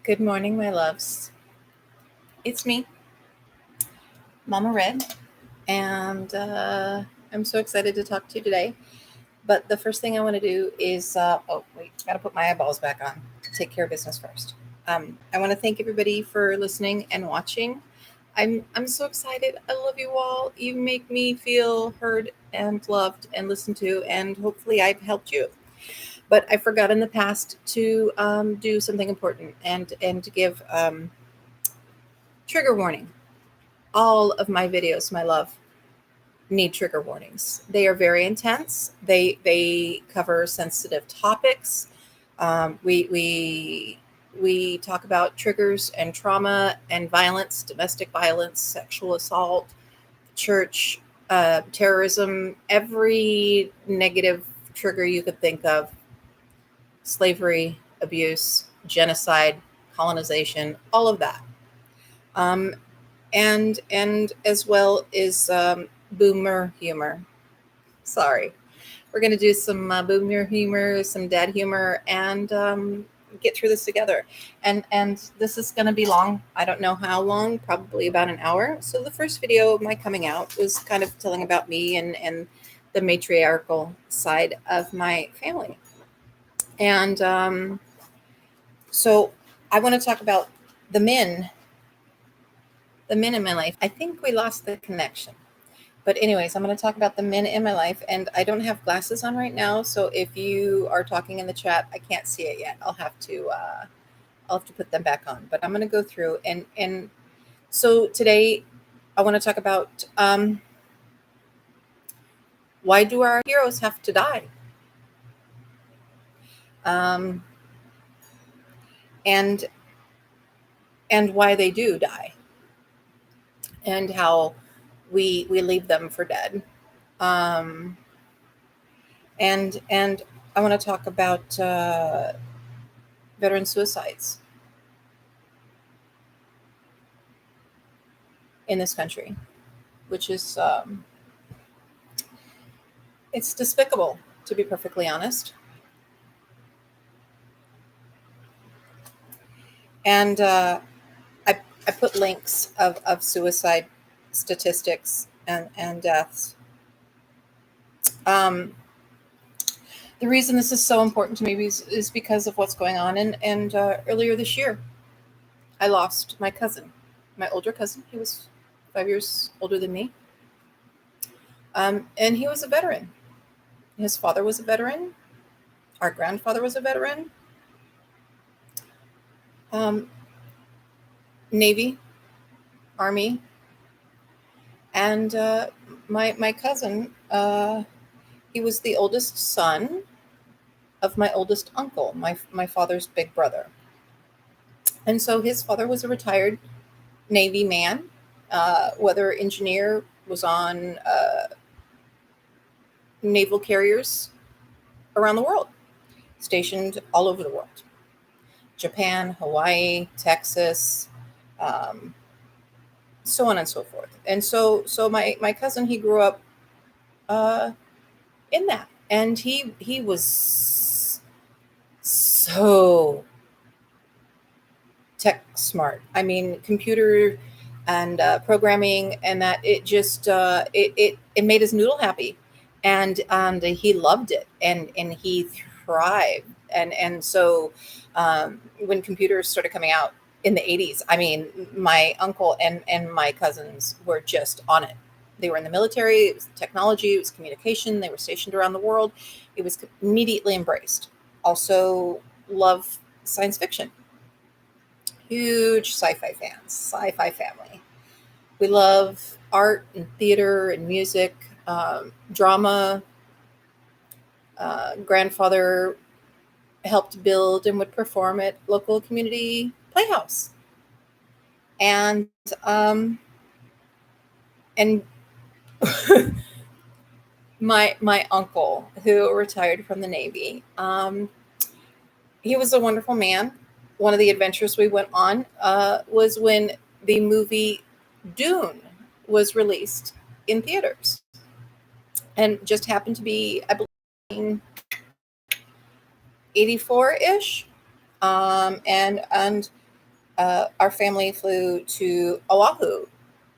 Good morning, my loves. It's me, Mama Red, and I'm so excited to talk to you today. But the first thing I want to do is oh, wait, gotta put my eyeballs back on. Take care of business first. I want to thank everybody for listening and watching. I'm so excited. I love you all. You make me feel heard and loved and listened to, and hopefully I've helped you. But I forgot in the past to do something important and to give trigger warning. All of my videos, my love, need trigger warnings. They are very intense. They cover sensitive topics. We talk about triggers and trauma and violence, domestic violence, sexual assault, church, terrorism, every negative trigger you could think of, slavery, abuse, genocide, colonization, all of that. Um, and as well as boomer humor. Sorry, we're gonna do some boomer humor, some dad humor, and get through this together. And this is gonna be long. I don't know how long. Probably about an hour. So the first video of my coming out was kind of telling about me and the matriarchal side of my family. And so I want to talk about the men the men in my life. I think we lost the connection. But anyways, I'm going to talk about the men in my life, and I don't have glasses on right now, so if you are talking in the chat, I can't see it yet. I'll have to put them back on. But I'm going to go through and so today I want to talk about why do our heroes have to die, um, and and why they do die, and how we leave them for dead. Um, and I want to talk about veteran suicides in this country, which is it's despicable, to be perfectly honest. And I put links of suicide statistics and deaths. Um, the reason this is so important to me is because of what's going on. And earlier this year, I lost my cousin, my older cousin. He was 5 years older than me. And he was a veteran. His father was a veteran. Our grandfather was a veteran. Um, Navy, Army, and my cousin. He was the oldest son of my oldest uncle, my father's big brother, and so his father was a retired Navy man, weather engineer, was on naval carriers around the world, stationed all over the world: Japan, Hawaii, Texas, um, so on and so forth. And so my cousin, he grew up uh, in that, and he was so tech smart. I mean, computer and programming, and that it just it made his noodle happy, and he loved it, and he thrived. And so when computers started coming out in the 80s, I mean, my uncle and my cousins were just on it. They were in the military. It was technology, it was communication. They were stationed around the world. It was immediately embraced. Also love science fiction. Huge sci-fi fans, sci-fi family. We love art and theater and music, drama. Grandfather helped build and would perform at local community playhouse. And and my uncle, who retired from the Navy, he was a wonderful man. One of the adventures we went on was when the movie Dune was released in theaters, and just happened to be, I believe, 84 ish. And our family flew to Oahu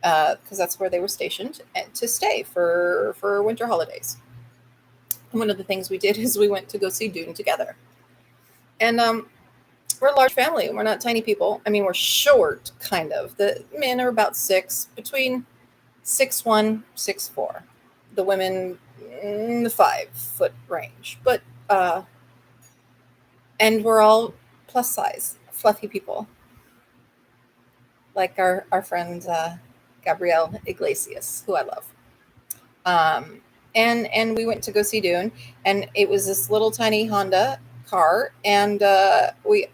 because that's where they were stationed to stay for winter holidays. And one of the things we did is we went to go see Dune together. And we're a large family. We're not tiny people. I mean, we're short, kind of. The men are about between 6'1", 6'4". The women in the 5 foot range. But and we're all plus size, fluffy people, like our friend Gabrielle Iglesias, who I love. Um, and we went to go see Dune, and it was this little tiny Honda car, and we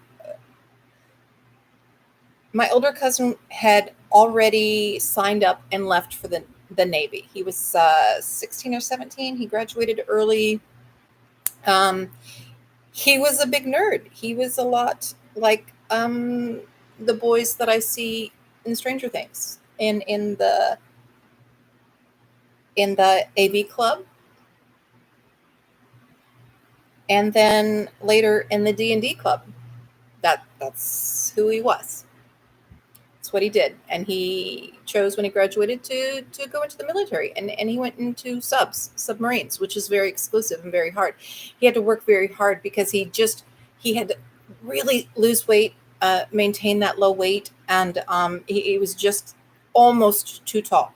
my older cousin had already signed up and left for the Navy. He was 16 or 17. He graduated early. Um, he was a big nerd. He was a lot like the boys that I see in Stranger Things, in the AV club, and then later in the D&D club. That's who he was. That's what he did, and he chose when he graduated to go into the military, and he went into submarines, which is very exclusive and very hard. He had to work very hard because he had to really lose weight, maintain that low weight, and he was just almost too tall.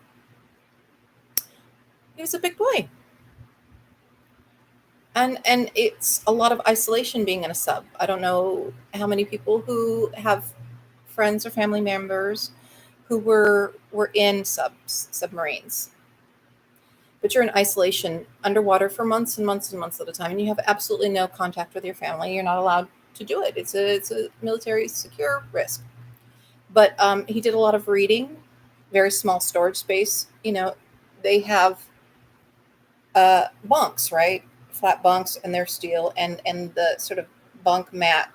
He was a big boy, and it's a lot of isolation being in a sub. I don't know how many people who have friends or family members who were in submarines, but you're in isolation underwater for months and months and months at a time, and you have absolutely no contact with your family. You're not allowed to do it. It's a military secure risk. But he did a lot of reading, very small storage space. They have bunks, right? Flat bunks, and they're steel, and the sort of bunk mat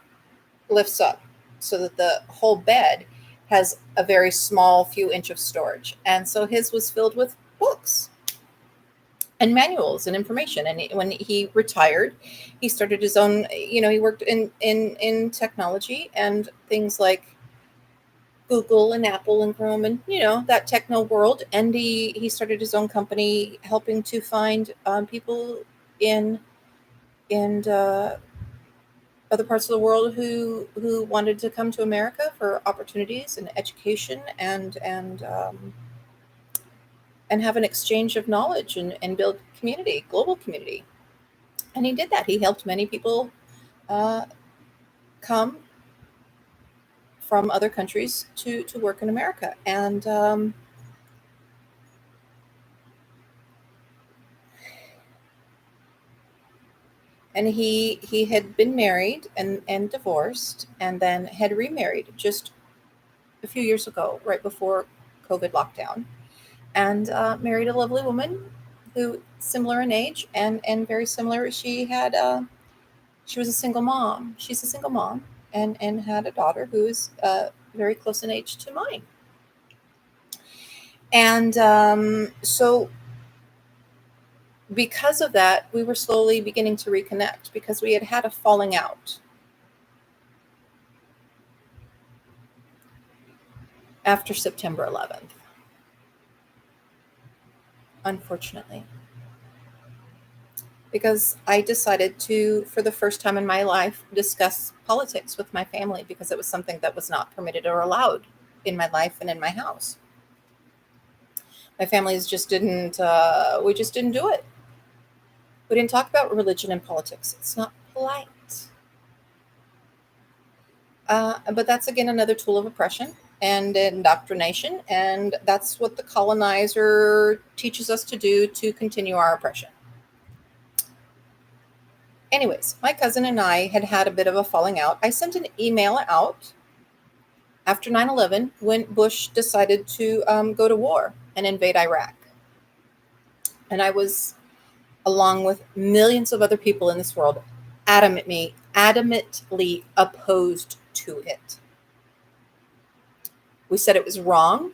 lifts up so that the whole bed has a very small few inch of storage. And so his was filled with books and manuals and information. And when he retired, he started his own, he worked in technology and things like Google and Apple and Chrome and, that techno world. And he started his own company helping to find people in other parts of the world who wanted to come to America for opportunities and education and have an exchange of knowledge and build community, global community. And he did that. He helped many people uh, come from other countries to work in America. And he had been married and divorced and then had remarried just a few years ago, right before COVID lockdown, and married a lovely woman who similar in age and very similar. She was a single mom. She's a single mom and had a daughter who is very close in age to mine. And so because of that, we were slowly beginning to reconnect because we had had a falling out after September 11th, unfortunately, because I decided to, for the first time in my life, discuss politics with my family because it was something that was not permitted or allowed in my life and in my house. My families just didn't, we just didn't do it. We didn't talk about religion and politics. It's not polite. But that's, again, another tool of oppression and indoctrination. And that's what the colonizer teaches us to do to continue our oppression. Anyways, my cousin and I had had a bit of a falling out. I sent an email out after 9/11 when Bush decided to go to war and invade Iraq. And I was, along with millions of other people in this world, adamantly opposed to it. We said it was wrong.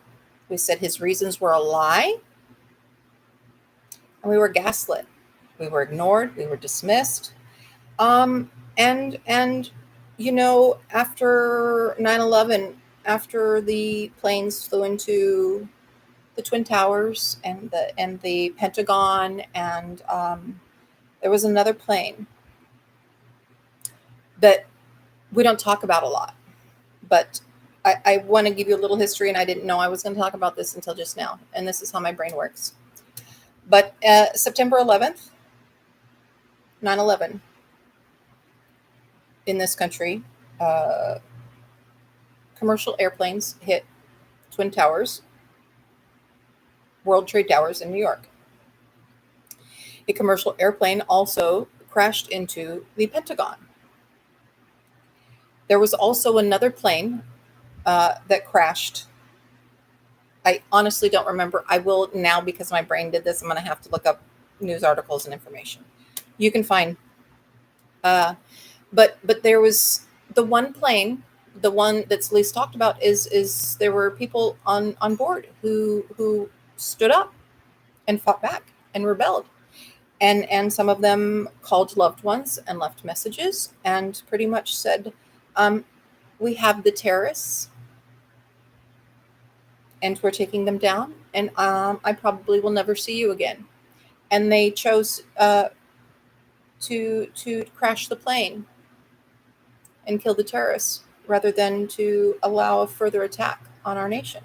We said his reasons were a lie. And we were gaslit. We were ignored. We were dismissed. And after 9/11, after the planes flew into the Twin Towers and the Pentagon, and there was another plane that we don't talk about a lot, but I want to give you a little history, and I didn't know I was going to talk about this until just now, and this is how my brain works. But September 11th, 9/11, in this country, commercial airplanes hit Twin Towers, World Trade Towers in New York. A commercial airplane also crashed into the Pentagon. There was also another plane that crashed. I honestly don't remember. I will now, because my brain did this. I'm going to have to look up news articles and information. You can find, but there was the one plane, the one that's least talked about is there were people on board who stood up and fought back and rebelled, and some of them called loved ones and left messages and pretty much said, we have the terrorists and we're taking them down, and I probably will never see you again. And they chose to crash the plane and kill the terrorists rather than to allow a further attack on our nation.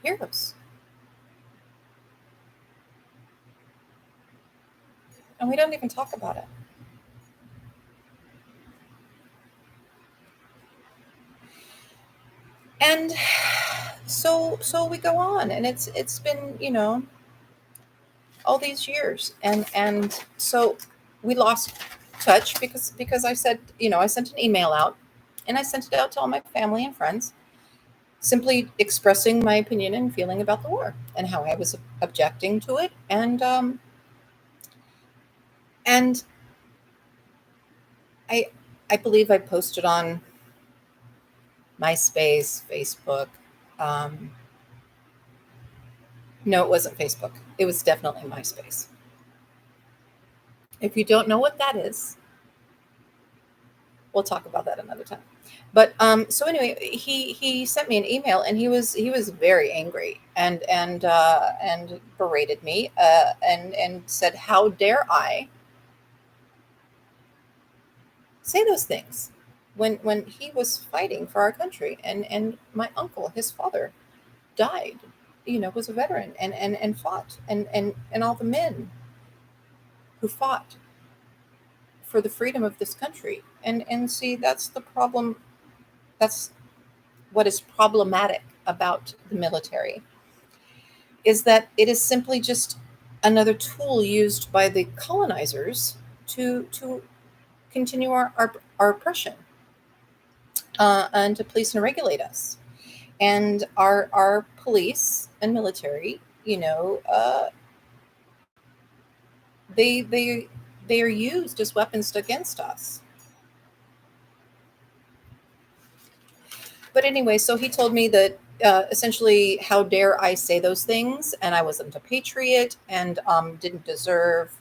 Heroes. And we don't even talk about it. And so we go on, and it's been, all these years, and so we lost touch because I said, I sent an email out, and I sent it out to all my family and friends, simply expressing my opinion and feeling about the war and how I was objecting to it, and I believe I posted on MySpace, Facebook. No, it wasn't Facebook. It was definitely MySpace. If you don't know what that is, we'll talk about that another time. But so anyway, he sent me an email, and he was very angry and berated me and said, "How dare I say those things when he was fighting for our country, and my uncle, his father, died, was a veteran and fought, and all the men who fought for the freedom of this country, and see, that's the problem. That's what is problematic about the military, is that it is simply just another tool used by the colonizers to continue our oppression, and to police and regulate us. And our police and military, they are used as weapons against us. But anyway, so he told me that essentially, how dare I say those things, and I wasn't a patriot, and didn't deserve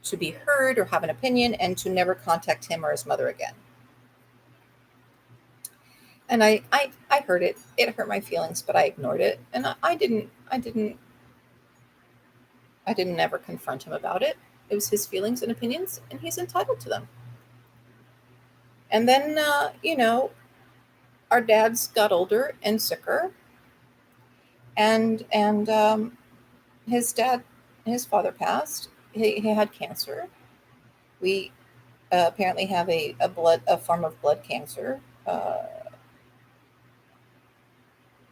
to be heard or have an opinion, and to never contact him or his mother again. And I heard it. It hurt my feelings, but I ignored it, and I didn't ever confront him about it. It was his feelings and opinions, and he's entitled to them. And then, our dads got older and sicker, and his father passed. He had cancer. We apparently have a form of blood cancer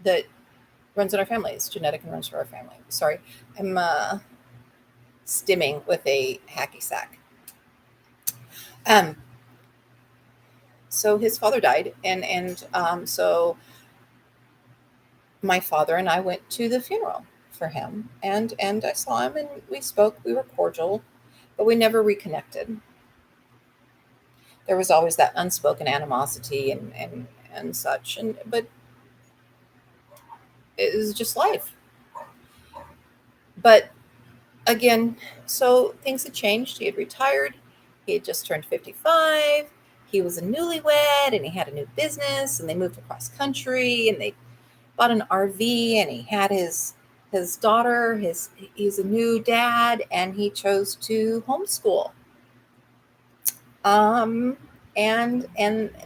that runs in our family. It's genetic and runs through our family. Sorry, I'm stimming with a hacky sack. So his father died, and so my father and I went to the funeral for him, and I saw him, and we spoke. We were cordial, but we never reconnected. There was always that unspoken animosity and such, but it was just life. But again, so things had changed. He had retired. He had just turned 55. he was a newlywed and he had a new business, and they moved across country, and they bought an RV, and he had his daughter. He's a new dad, and he chose to homeschool. And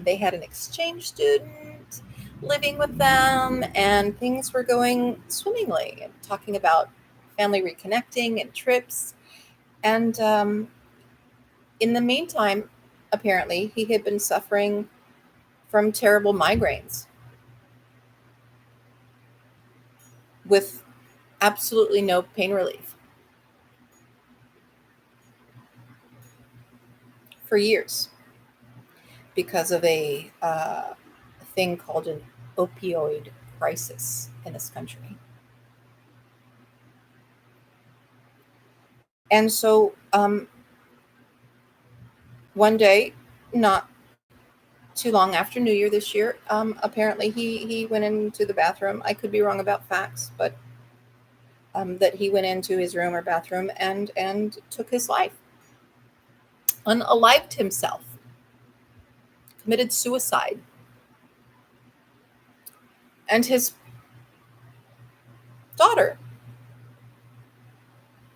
they had an exchange student living with them, and things were going swimmingly, and talking about family reconnecting and trips. And in the meantime, apparently, he had been suffering from terrible migraines with absolutely no pain relief for years because of a thing called an opioid crisis in this country. And so one day, not too long after New Year this year, apparently he went into the bathroom. I could be wrong about facts, but that he went into his room or bathroom and took his life, unalived himself, committed suicide. And his daughter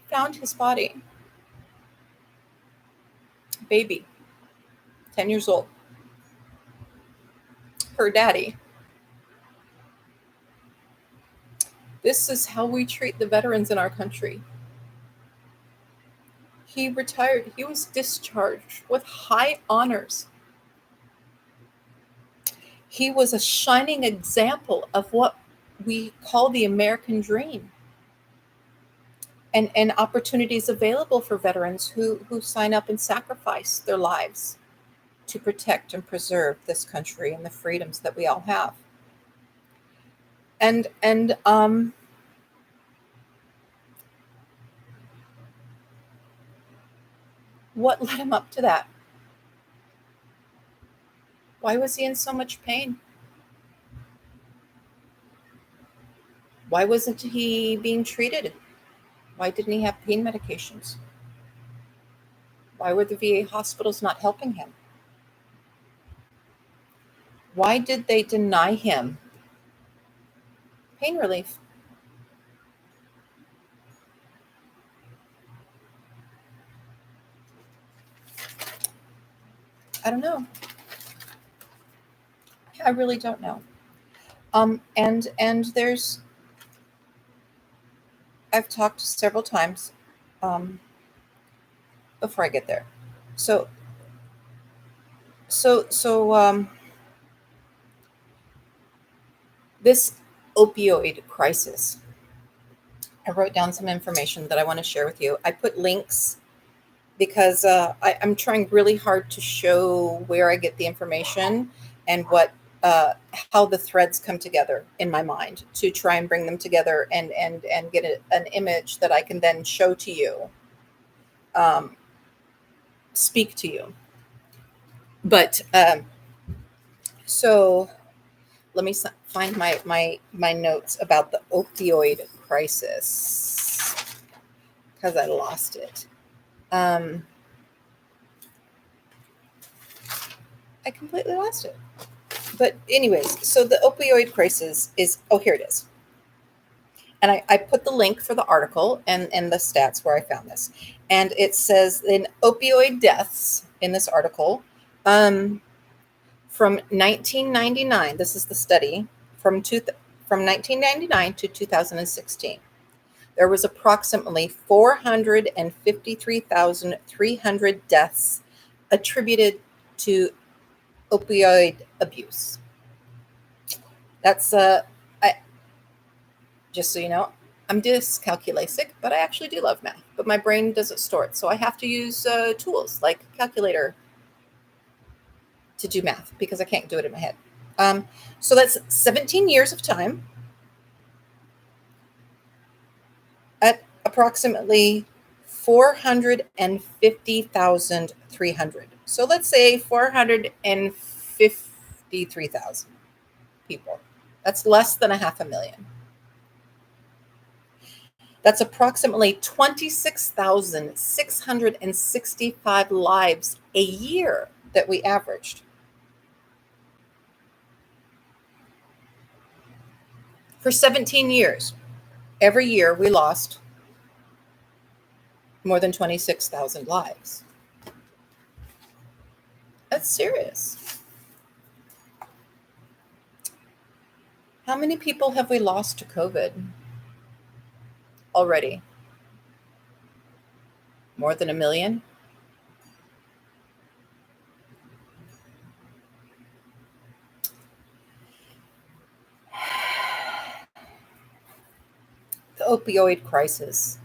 found his body, baby, 10 years old. Her daddy. This is how we treat the veterans in our country. He retired. He was discharged with high honors. He was a shining example of what we call the American dream, and opportunities available for veterans who sign up and sacrifice their lives to protect and preserve this country and the freedoms that we all have. And what led him up to that? Why was he in so much pain? Why wasn't he being treated? Why didn't he have pain medications? Why were the VA hospitals not helping him? Why did they deny him pain relief? I don't know. I really don't know. And there's, I've talked several times before I get there. So this opioid crisis, I wrote down some information that I want to share with you. I put links because I'm trying really hard to show where I get the information and what how the threads come together in my mind to try and bring them together and get an image that I can then show to you, speak to you. But so let me find my notes about the opioid crisis because I lost it. I completely lost it. But anyways, so the opioid crisis is, oh, here it is. And I put the link for the article and the stats where I found this. And it says in opioid deaths in this article, from 1999, this is the study, from 1999 to 2016. There was approximately 453,300 deaths attributed to opioid abuse. That's just so you know, I'm dyscalculic, but I actually do love math, but my brain doesn't store it. So I have to use tools like calculator to do math because I can't do it in my head. So that's 17 years of time at approximately 450,300. So let's say 453,000 people. That's less than 500,000. That's approximately 26,665 lives a year that we averaged. For 17 years, every year we lost more than 26,000 lives. That's serious. How many people have we lost to COVID already? More than 1 million? The opioid crisis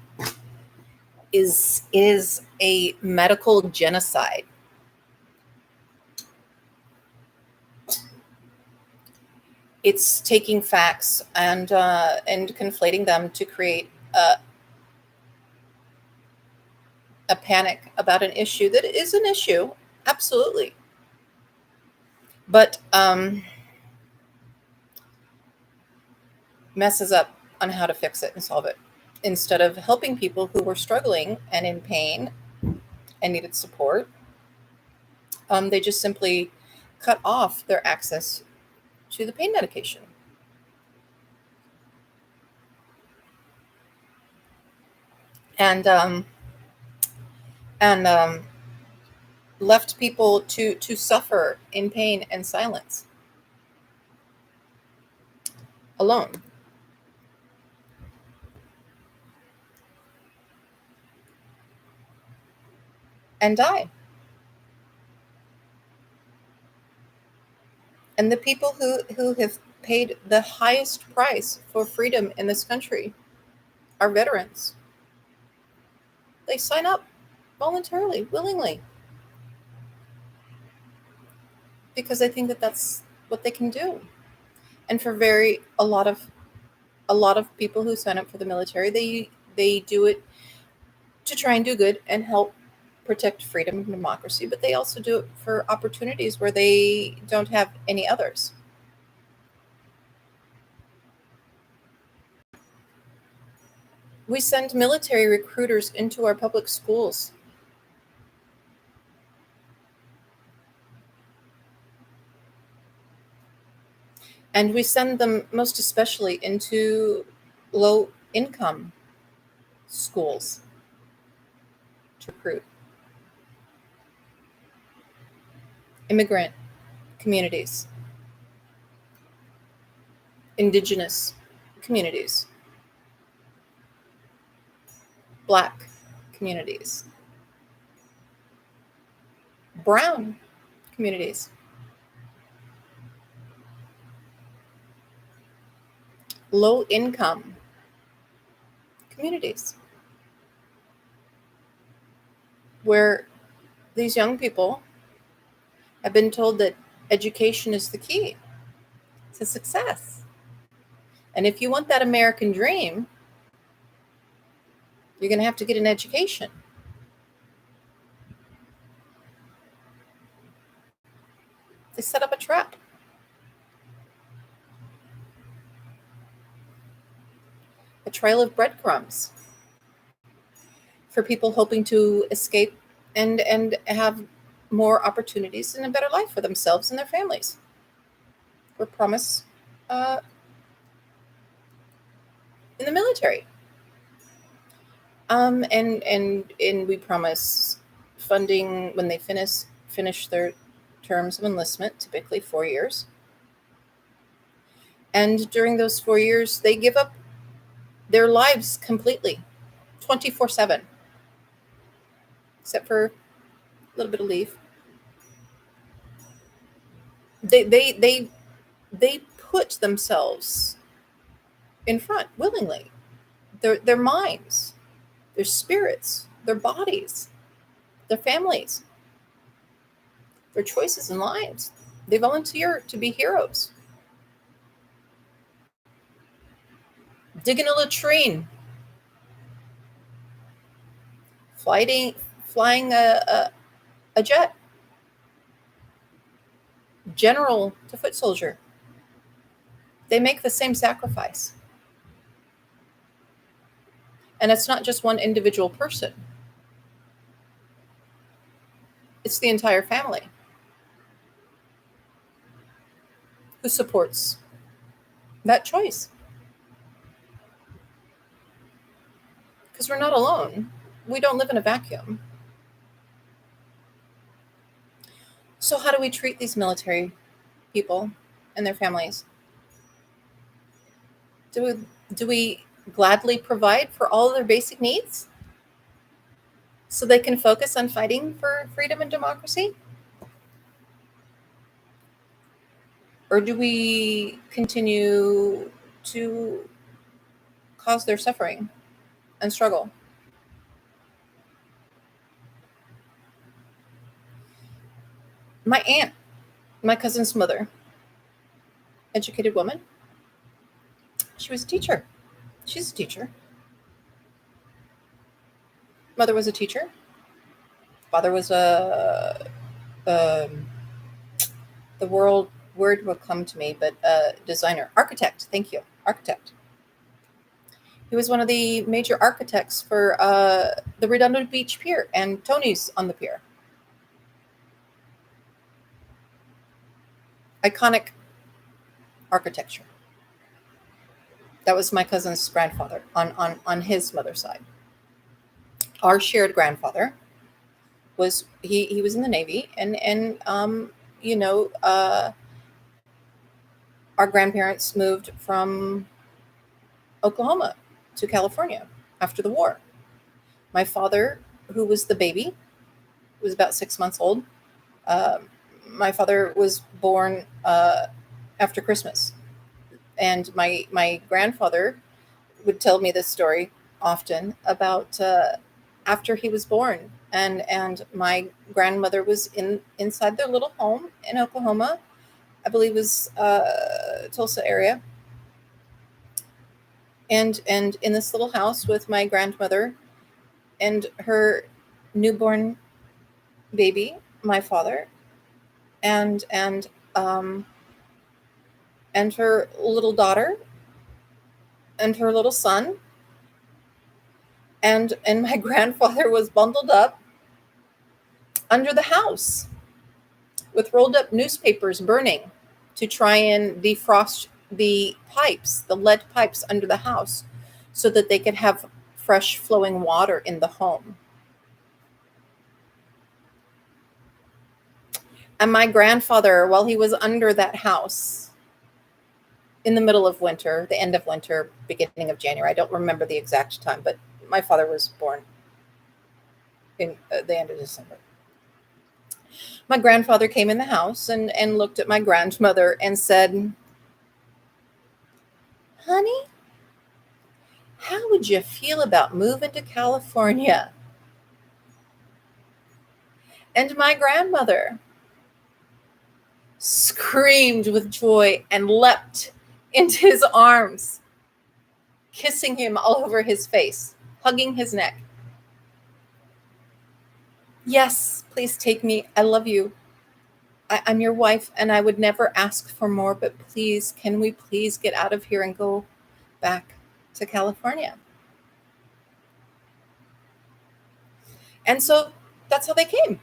is a medical genocide. It's taking facts and conflating them to create a panic about an issue that is an issue, absolutely, but messes up on how to fix it and solve it, instead of helping people who were struggling and in pain and needed support. They just simply cut off their access to the pain medication. And left people to suffer in pain and silence alone. And die. And the people who have paid the highest price for freedom in this country are veterans. They sign up voluntarily, willingly, because I think that that's what they can do. And for a lot of people who sign up for the military, they do it to try and do good and help protect freedom and democracy, but they also do it for opportunities where they don't have any others. We send military recruiters into our public schools. And we send them most especially into low-income schools to recruit. Immigrant communities, indigenous communities, Black communities, brown communities, low-income communities, where these young people have been told that education is the key to success. And if you want that American dream, you're going to have to get an education. They set up a trap. A trail of breadcrumbs for people hoping to escape and have more opportunities and a better life for themselves and their families. We're promised in the military. And we promise funding when they finish their terms of enlistment, typically 4 years. And during those 4 years, they give up their lives completely, 24/7, except for a little bit of leave. They put themselves in front willingly, their minds, their spirits, their bodies, their families, their choices in lives. They volunteer to be heroes. Digging a latrine, flying a jet, general to foot soldier. They make the same sacrifice. And it's not just one individual person. It's the entire family. who supports that choice. Because we're not alone. We don't live in a vacuum. So, how do we treat these military people and their families? Do we gladly provide for all of their basic needs so they can focus on fighting for freedom and democracy? Or do we continue to cause their suffering and struggle? My aunt, my cousin's mother, educated woman, she was a teacher. She's a teacher. Mother was a teacher. Father was um the world word will come to me, but designer, architect. Thank you, architect. He was one of the major architects for the Redondo Beach Pier and Tony's on the pier. Iconic architecture. That was my cousin's grandfather on his mother's side. Our shared grandfather was he was in the Navy, and you know our grandparents moved from Oklahoma to California after the war. My father, who was the baby, was about 6 months old. My father was born after Christmas, and my grandfather would tell me this story often about after he was born, and my grandmother was inside their little home in Oklahoma. I believe it was Tulsa area, and in this little house with my grandmother and her newborn baby, my father, and um, and her little daughter and her little son, and my grandfather was bundled up under the house with rolled up newspapers burning to try and defrost the pipes, the lead pipes under the house, so that they could have fresh flowing water in the home. And my grandfather, while he was under that house in the middle of winter, the end of winter, beginning of January, I don't remember the exact time, but my father was born in the end of December. My grandfather came in the house and looked at my grandmother and said, "Honey, how would you feel about moving to California?" And my grandmother screamed with joy and leapt into his arms, kissing him all over his face, hugging his neck. "Yes, please take me. I love you. I'm your wife, and I would never ask for more, but please, can we please get out of here and go back to California?" And so that's how they came.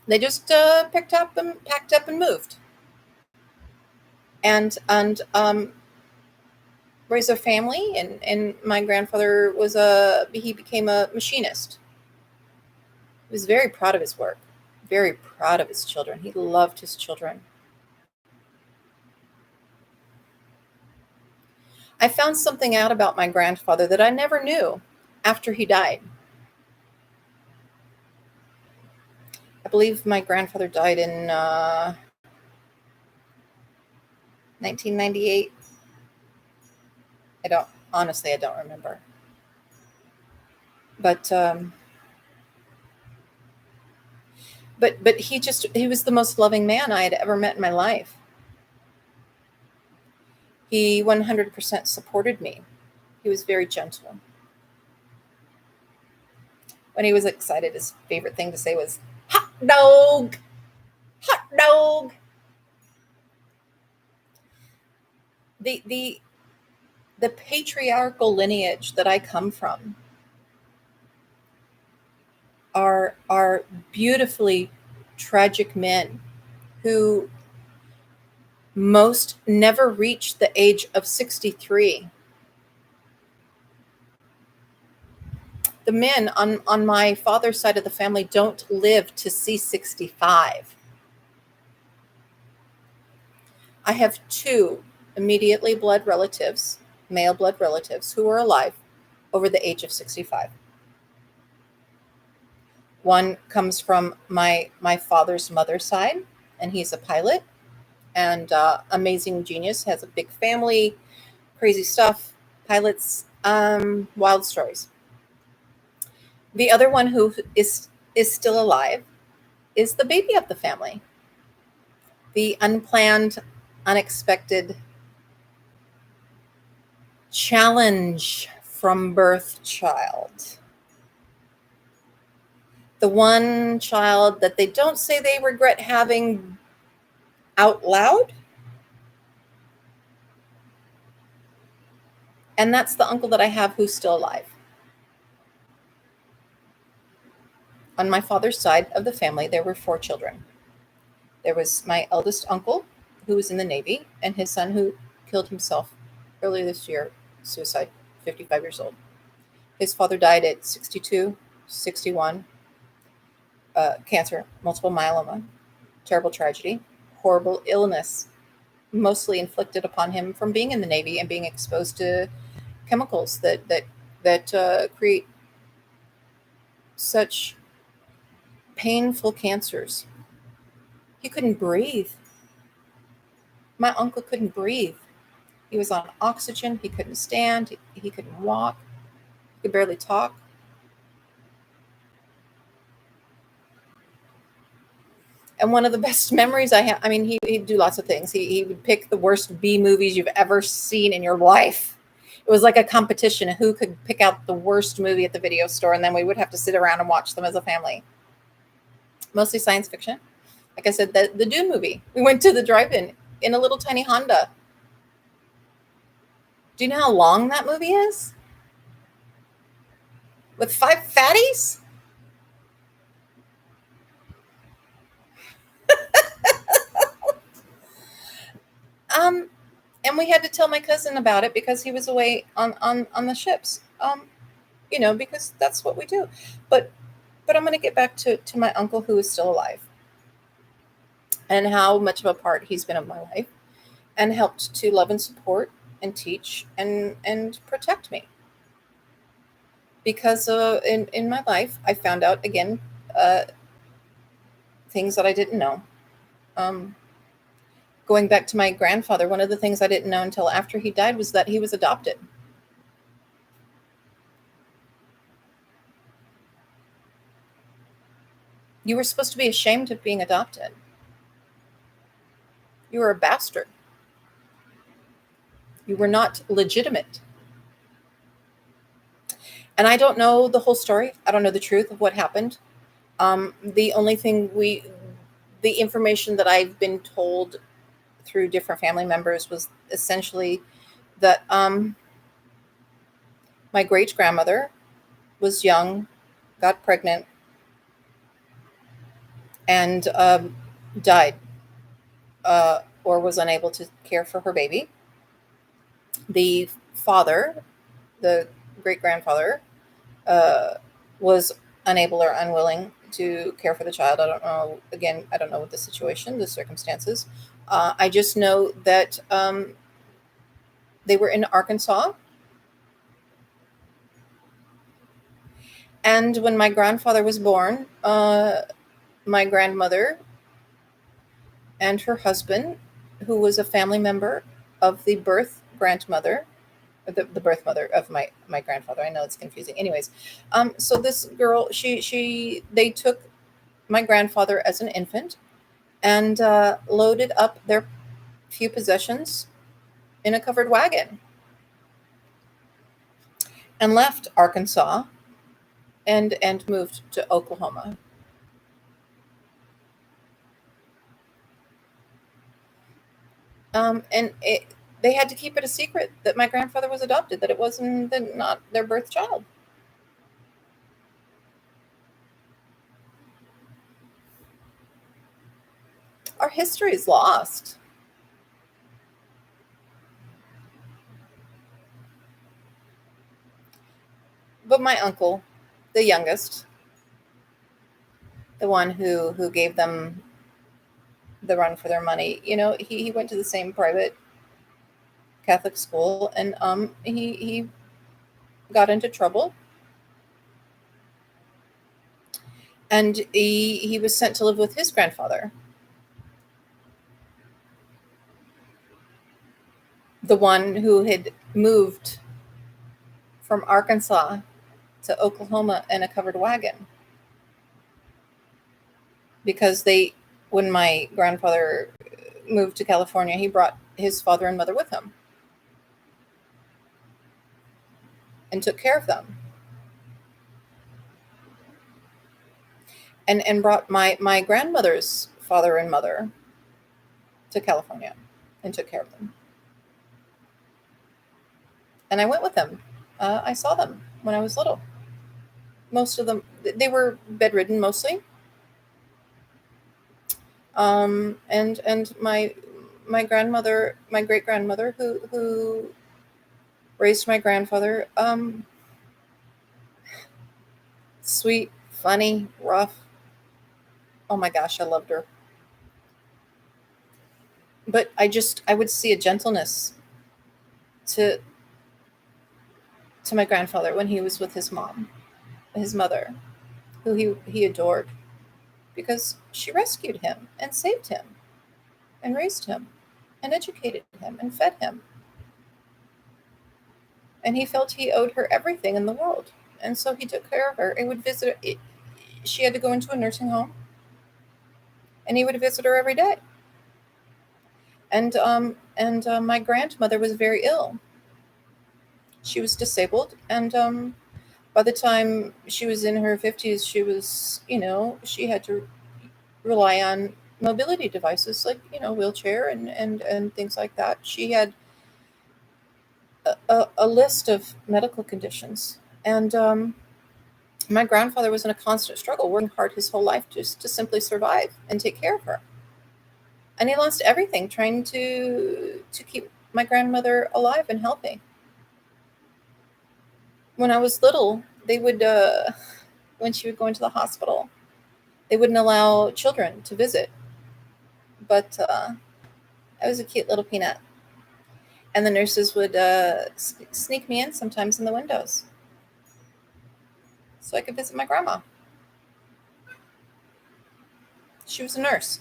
They just packed up and moved, and raised a family. And my grandfather he became a machinist. He was very proud of his work, very proud of his children. He loved his children. I found something out about my grandfather that I never knew after he died. I believe my grandfather died in 1998. I don't remember. But but he was the most loving man I had ever met in my life. He 100% supported me. He was very gentle. When he was excited, his favorite thing to say was "hot dog, hot dog." The the patriarchal lineage that I come from are beautifully tragic men who Most never reach the age of 63. The men on my father's side of the family don't live to see 65. I have two immediately blood relatives, male blood relatives, who are alive over the age of 65. One comes from my father's mother's side, and he's a pilot and amazing genius, has a big family, crazy stuff, pilots, wild stories. The other one who is still alive is the baby of the family, the unplanned, unexpected challenge from birth child. The one child that they don't say they regret having out loud. And that's the uncle that I have who's still alive. On my father's side of the family, there were four children. There was my eldest uncle, who was in the Navy, and his son who killed himself earlier this year, suicide, 55 years old. His father died at 62, 61, cancer, multiple myeloma, terrible tragedy, horrible illness, mostly inflicted upon him from being in the Navy and being exposed to chemicals that create such painful cancers. He couldn't breathe. My uncle couldn't breathe. He was on oxygen. He couldn't stand. He couldn't walk. He could barely talk. And one of the best memories I have, I mean, he'd do lots of things. He would pick the worst B movies you've ever seen in your life. It was like a competition of who could pick out the worst movie at the video store, and then we would have to sit around and watch them as a family. Mostly science fiction. Like I said, the Dune movie. We went to the drive-in in a little tiny Honda. Do you know how long that movie is? With 5 fatties? Um, and we had to tell my cousin about it because he was away on the ships. Because that's what we do. But I'm going to get back to my uncle who is still alive and how much of a part he's been of my life and helped to love and support and teach and protect me. Because in my life, I found out again things that I didn't know. Going back to my grandfather, one of the things I didn't know until after he died was that he was adopted. You were supposed to be ashamed of being adopted. You were a bastard. You were not legitimate. And I don't know the whole story. I don't know the truth of what happened. The only thing the information that I've been told through different family members was essentially that my great grandmother was young, got pregnant, and died or was unable to care for her baby. The father, the great grandfather, was unable or unwilling to care for the child. I don't know. Again, I don't know what the situation, the circumstances. I just know that they were in Arkansas. And when my grandfather was born, my grandmother and her husband, who was a family member of the birth grandmother, the birth mother of my grandfather. I know it's confusing. Anyways, so this girl, they took my grandfather as an infant and loaded up their few possessions in a covered wagon and left Arkansas and moved to Oklahoma. They had to keep it a secret that my grandfather was adopted, that it wasn't not their birth child. Our history is lost. my uncle, the youngest, the one who gave them the run for their money, he went to the same private Catholic school, and he got into trouble, and he was sent to live with his grandfather, the one who had moved from Arkansas to Oklahoma in a covered wagon, because when my grandfather moved to California, he brought his father and mother with him and took care of them, and brought my grandmother's father and mother to California and took care of them. And I went with them. I saw them when I was little. Most of them, they were bedridden mostly. And my grandmother, my great grandmother, who raised my grandfather, sweet, funny, rough. Oh my gosh, I loved her. But I would see a gentleness to my grandfather when he was with his mother, who he adored, because she rescued him and saved him and raised him and educated him and fed him. And he felt he owed her everything in the world. And so he took care of her and would visit. She had to go into a nursing home, and he would visit her every day. And my grandmother was very ill. She was disabled, and by the time she was in her 50s, she was, she had to rely on mobility devices like, wheelchair and things like that. She had a list of medical conditions. And my grandfather was in a constant struggle, working hard his whole life just to simply survive and take care of her. And he lost everything trying to keep my grandmother alive and healthy. When I was little, they would, when she would go into the hospital, they wouldn't allow children to visit. But I was a cute little peanut. And the nurses would sneak me in sometimes in the windows so I could visit my grandma. She was a nurse,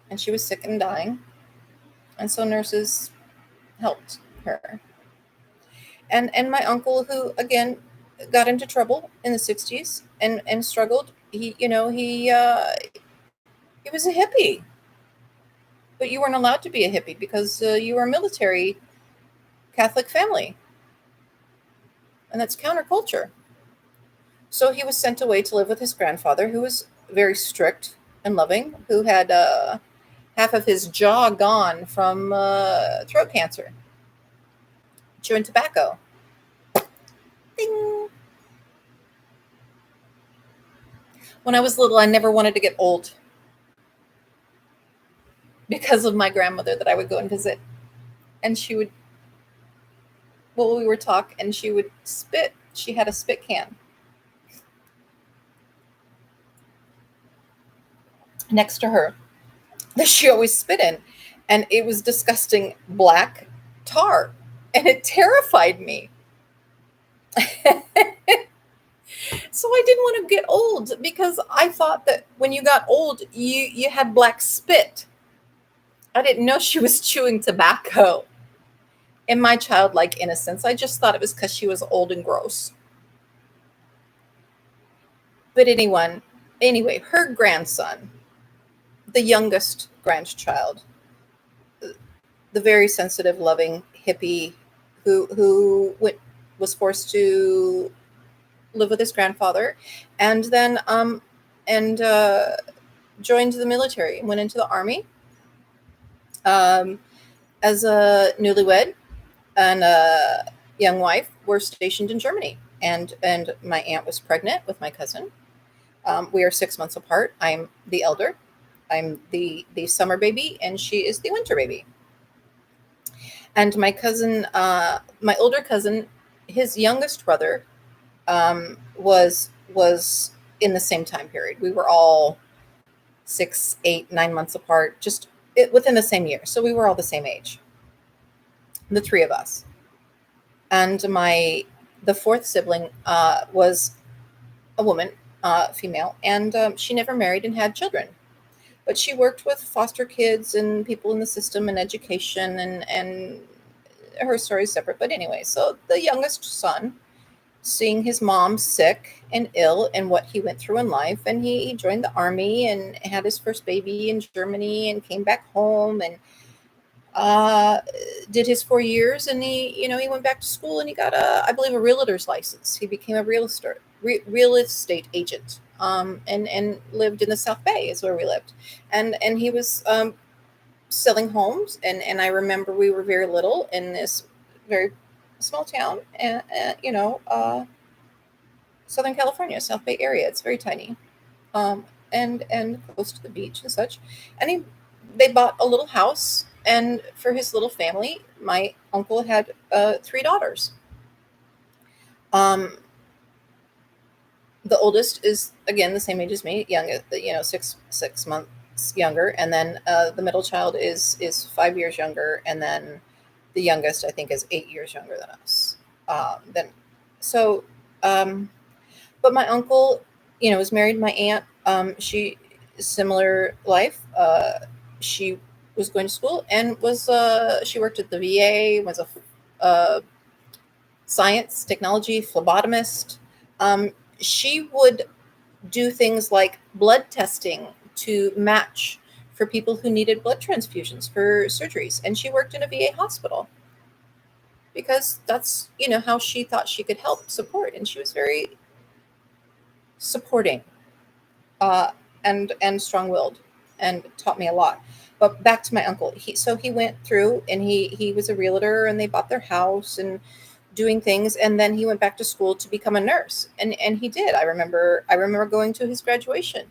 and she was sick and dying. And so nurses helped her. And my uncle, who again got into trouble in the 60s and struggled, he was a hippie. But you weren't allowed to be a hippie because you were a military Catholic family. And that's counterculture. So he was sent away to live with his grandfather, who was very strict and loving, who had half of his jaw gone from throat cancer, chewing tobacco. Ding. When I was little, I never wanted to get old because of my grandmother that I would go and visit. And she would, we would talk, and she would spit. She had a spit can next to her that she always spit in. And it was disgusting black tar. And it terrified me. So I didn't want to get old because I thought that when you got old, you had black spit. I didn't know she was chewing tobacco. In my childlike innocence, I just thought it was because she was old and gross. But anyway, her grandson, the youngest grandchild, the very sensitive, loving hippie who was forced to live with his grandfather, and then joined the military and went into the army as a newlywed and a young wife, were stationed in Germany. And my aunt was pregnant with my cousin. We are 6 months apart. I'm the elder. I'm the summer baby, and she is the winter baby. And my cousin, my older cousin, his youngest brother was in the same time period. We were all 6, 8, 9 months apart, just within the same year. So we were all the same age, the three of us. And the fourth sibling was a woman, female, and she never married and had children. But she worked with foster kids and people in the system and education, and her story is separate. But anyway, so the youngest son, seeing his mom sick and ill and what he went through in life, and he joined the army and had his first baby in Germany and came back home and uh, did his 4 years, and he went back to school and he got I believe, a realtor's license. He became a real estate agent, and lived in the South Bay is where we lived, and he was selling homes, and I remember we were very little in this very small town, and Southern California, South Bay area. It's very tiny, and close to the beach and such. And they bought a little house, and for his little family, my uncle had three daughters. Um, the oldest is again the same age as me, young, 6 months younger, and then the middle child is 5 years younger, and then the youngest I think is 8 years younger than us. Then so. But my uncle, was married to my aunt. She similar life. She was going to school and she worked at the VA. Was a science technology phlebotomist. She would do things like blood testing to match for people who needed blood transfusions for surgeries, and she worked in a VA hospital because that's how she thought she could help support, and she was very supporting, uh, and strong-willed, and taught me a lot. But back to my uncle, he went through, and he was a realtor, and they bought their house and doing things, and then he went back to school to become a nurse, and he did. I remember going to his graduation,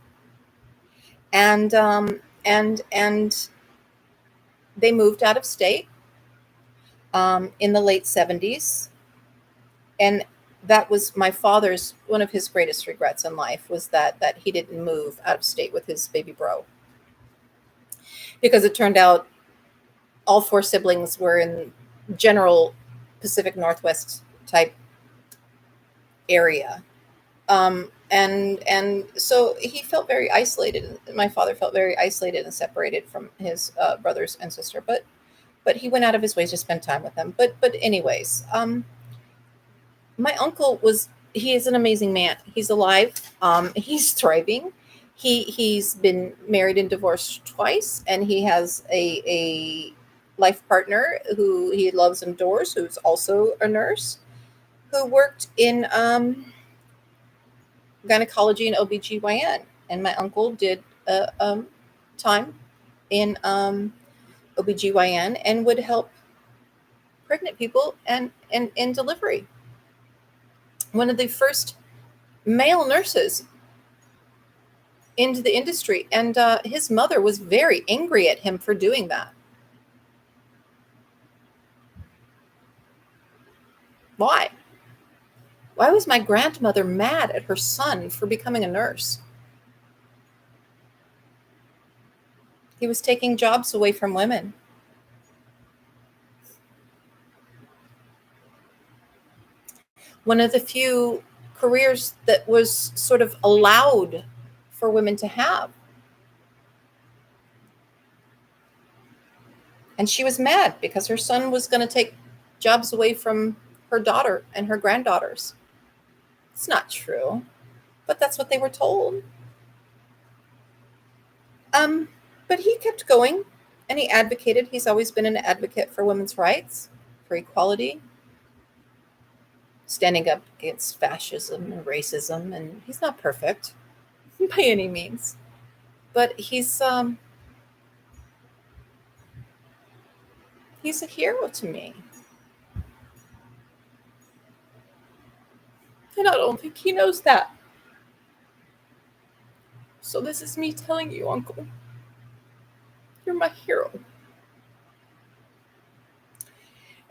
and they moved out of state in the late 70s, and that was my father's one of his greatest regrets in life, was that he didn't move out of state with his baby bro, because it turned out all four siblings were in general Pacific Northwest type area, and so he felt very isolated. My father felt very isolated and separated from his brothers and sister, but he went out of his way to spend time with them. But anyways, my uncle he is an amazing man. He's alive. He's thriving. He's been married and divorced twice, and he has a life partner who he loves and adores, who's also a nurse, who worked in gynecology and OBGYN. And my uncle did time in OBGYN and would help pregnant people and in delivery. One of the first male nurses into the industry, and his mother was very angry at him for doing that. Why? Why was my grandmother mad at her son for becoming a nurse? He was taking jobs away from women. One of the few careers that was sort of allowed for women to have. And she was mad because her son was going to take jobs away from her daughter and her granddaughters. It's not true, but that's what they were told. But he kept going, and he advocated. He's always been an advocate for women's rights, for equality, standing up against fascism and racism. And he's not perfect by any means, but he's a hero to me. And I don't think he knows that. So this is me telling you, Uncle, you're my hero.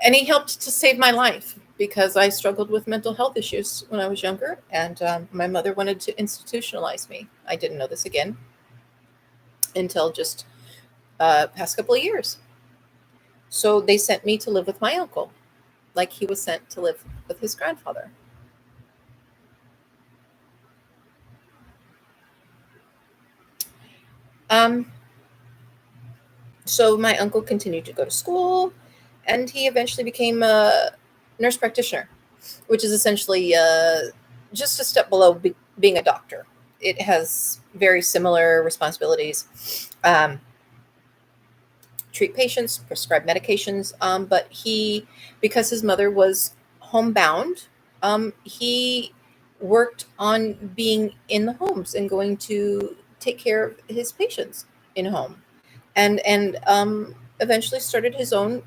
And he helped to save my life. because I struggled with mental health issues when I was younger, and my mother wanted to institutionalize me. I didn't know this again until just past couple of years. So they sent me to live with my uncle, like he was sent to live with his grandfather. Um, so my uncle continued to go to school, and he eventually became a nurse practitioner, which is essentially just a step below being a doctor. It has very similar responsibilities. Treat patients, prescribe medications, but because his mother was homebound, he worked on being in the homes and going to take care of his patients in home, and eventually started his own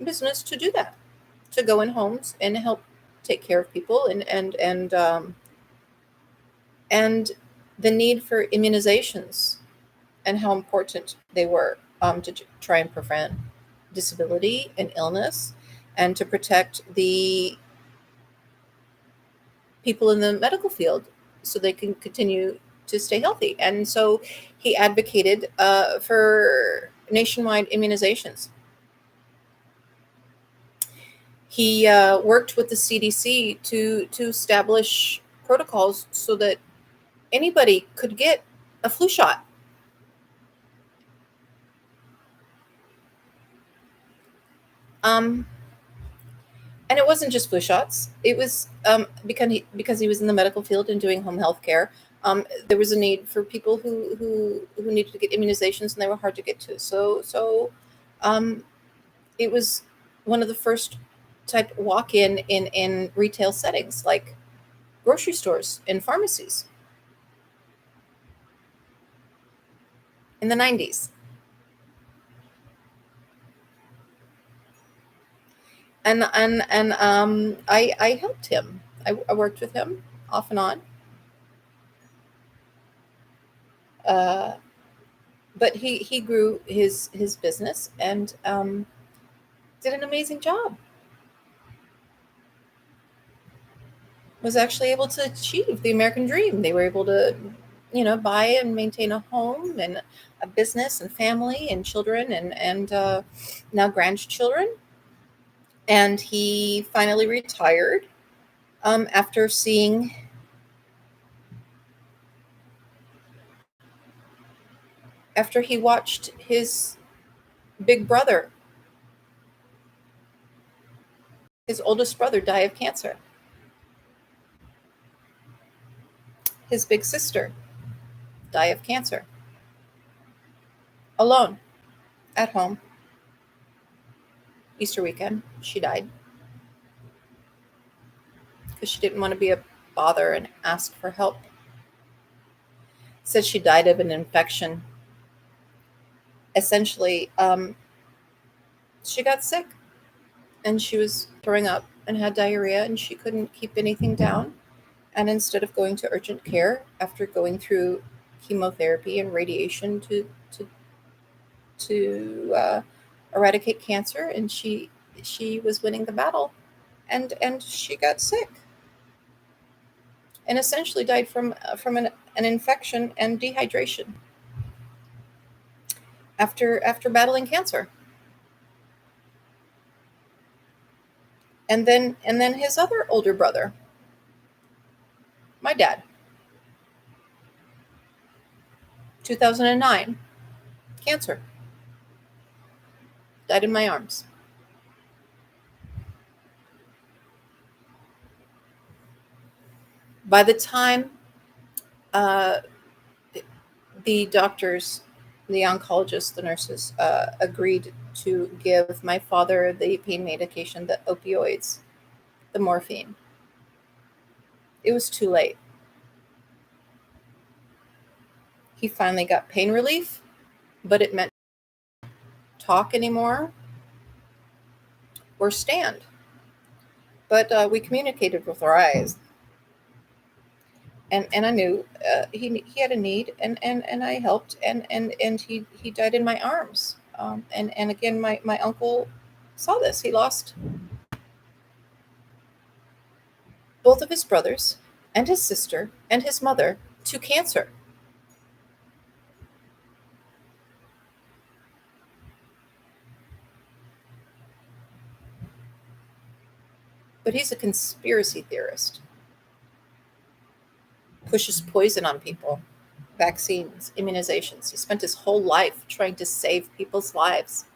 business to do that, to go in homes and help take care of people, and the need for immunizations and how important they were, to try and prevent disability and illness, and to protect the people in the medical field so they can continue to stay healthy. And so he advocated for nationwide immunizations. He worked with the CDC to establish protocols so that anybody could get a flu shot. Um, and it wasn't just flu shots. It was because he was in the medical field and doing home health care. There was a need for people who needed to get immunizations, and they were hard to get to. So um, it was one of the first type walk-in in retail settings, like grocery stores and pharmacies in the 90s. And I helped him. I worked with him off and on. Uh, but he grew his business, and did an amazing job. Was actually able to achieve the American dream. They were able to, buy and maintain a home and a business and family and children, and now grandchildren. And he finally retired, after he watched his big brother, his oldest brother, die of cancer. His big sister die of cancer, alone, at home. Easter weekend, she died because she didn't want to be a bother and ask for help. Said she died of an infection. Essentially, she got sick, and she was throwing up and had diarrhea, and she couldn't keep anything down. And instead of going to urgent care after going through chemotherapy and radiation to eradicate cancer, and she was winning the battle, and she got sick and essentially died from an infection and dehydration after battling cancer. And then his other older brother, my dad, 2009, cancer, died in my arms. By the time uh, the doctors, the oncologists, the nurses, agreed to give my father the pain medication, the opioids, the morphine, it was too late. He finally got pain relief, but it meant talk anymore or stand. But we communicated with our eyes, and I knew he had a need, and I helped, and he died in my arms. And again, my uncle saw this. He lost both of his brothers and his sister and his mother to cancer. But he's a conspiracy theorist, pushes poison on people, vaccines, immunizations. He spent his whole life trying to save people's lives.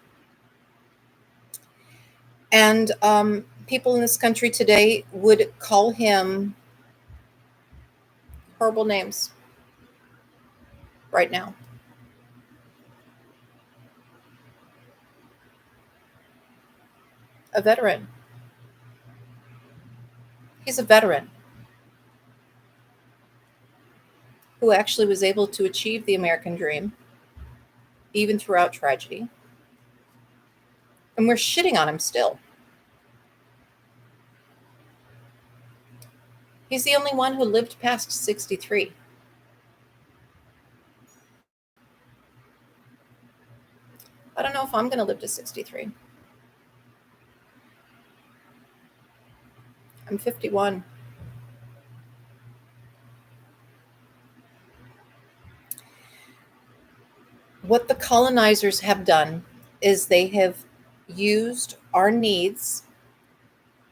And people in this country today would call him horrible names right now. A veteran. He's a veteran who actually was able to achieve the American dream, even throughout tragedy. And we're shitting on him still. He's the only one who lived past 63. I don't know if I'm going to live to 63. I'm 51. What the colonizers have done is they have used our needs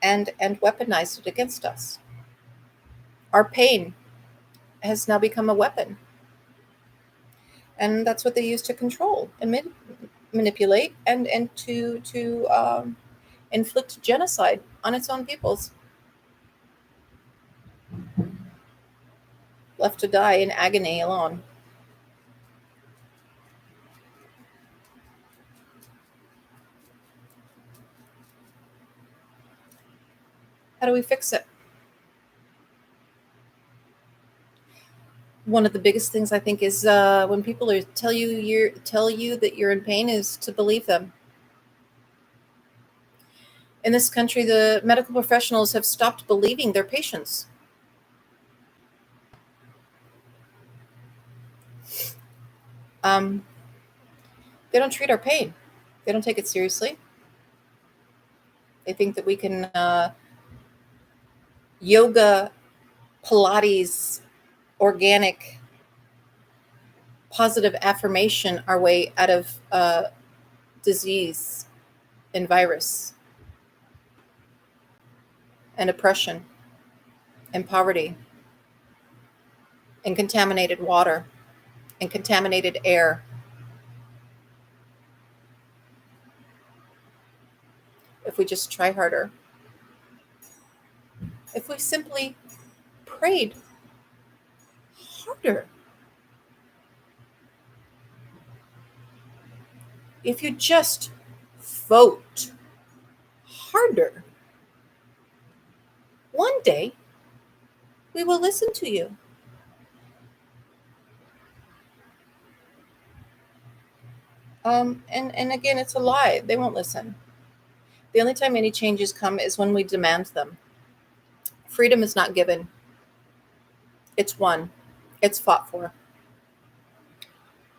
and weaponized it against us. Our pain has now become a weapon. And that's what they use to control and manipulate and to inflict genocide on its own peoples, left to die in agony alone. How do we fix it? One of the biggest things I think is when people tell you that you're in pain is to believe them. In this country, the medical professionals have stopped believing their patients. They don't treat our pain. They don't take it seriously. They think that we can yoga, Pilates, organic, positive affirmation our way out of disease and virus and oppression and poverty and contaminated water and contaminated air. If we just try harder, if we simply prayed harder, if you just vote harder, one day we will listen to you. And again, it's a lie. They won't listen. The only time any changes come is when we demand them. Freedom is not given. It's won. It's fought for.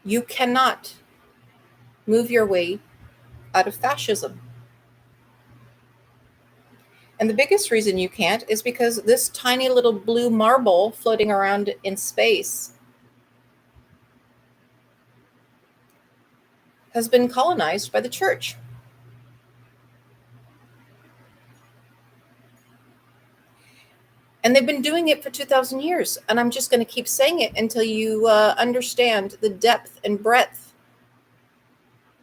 You cannot move your way out of fascism. And the biggest reason you can't is because this tiny little blue marble floating around in space has been colonized by the church. And they've been doing it for 2,000 years. And I'm just going to keep saying it until you understand the depth and breadth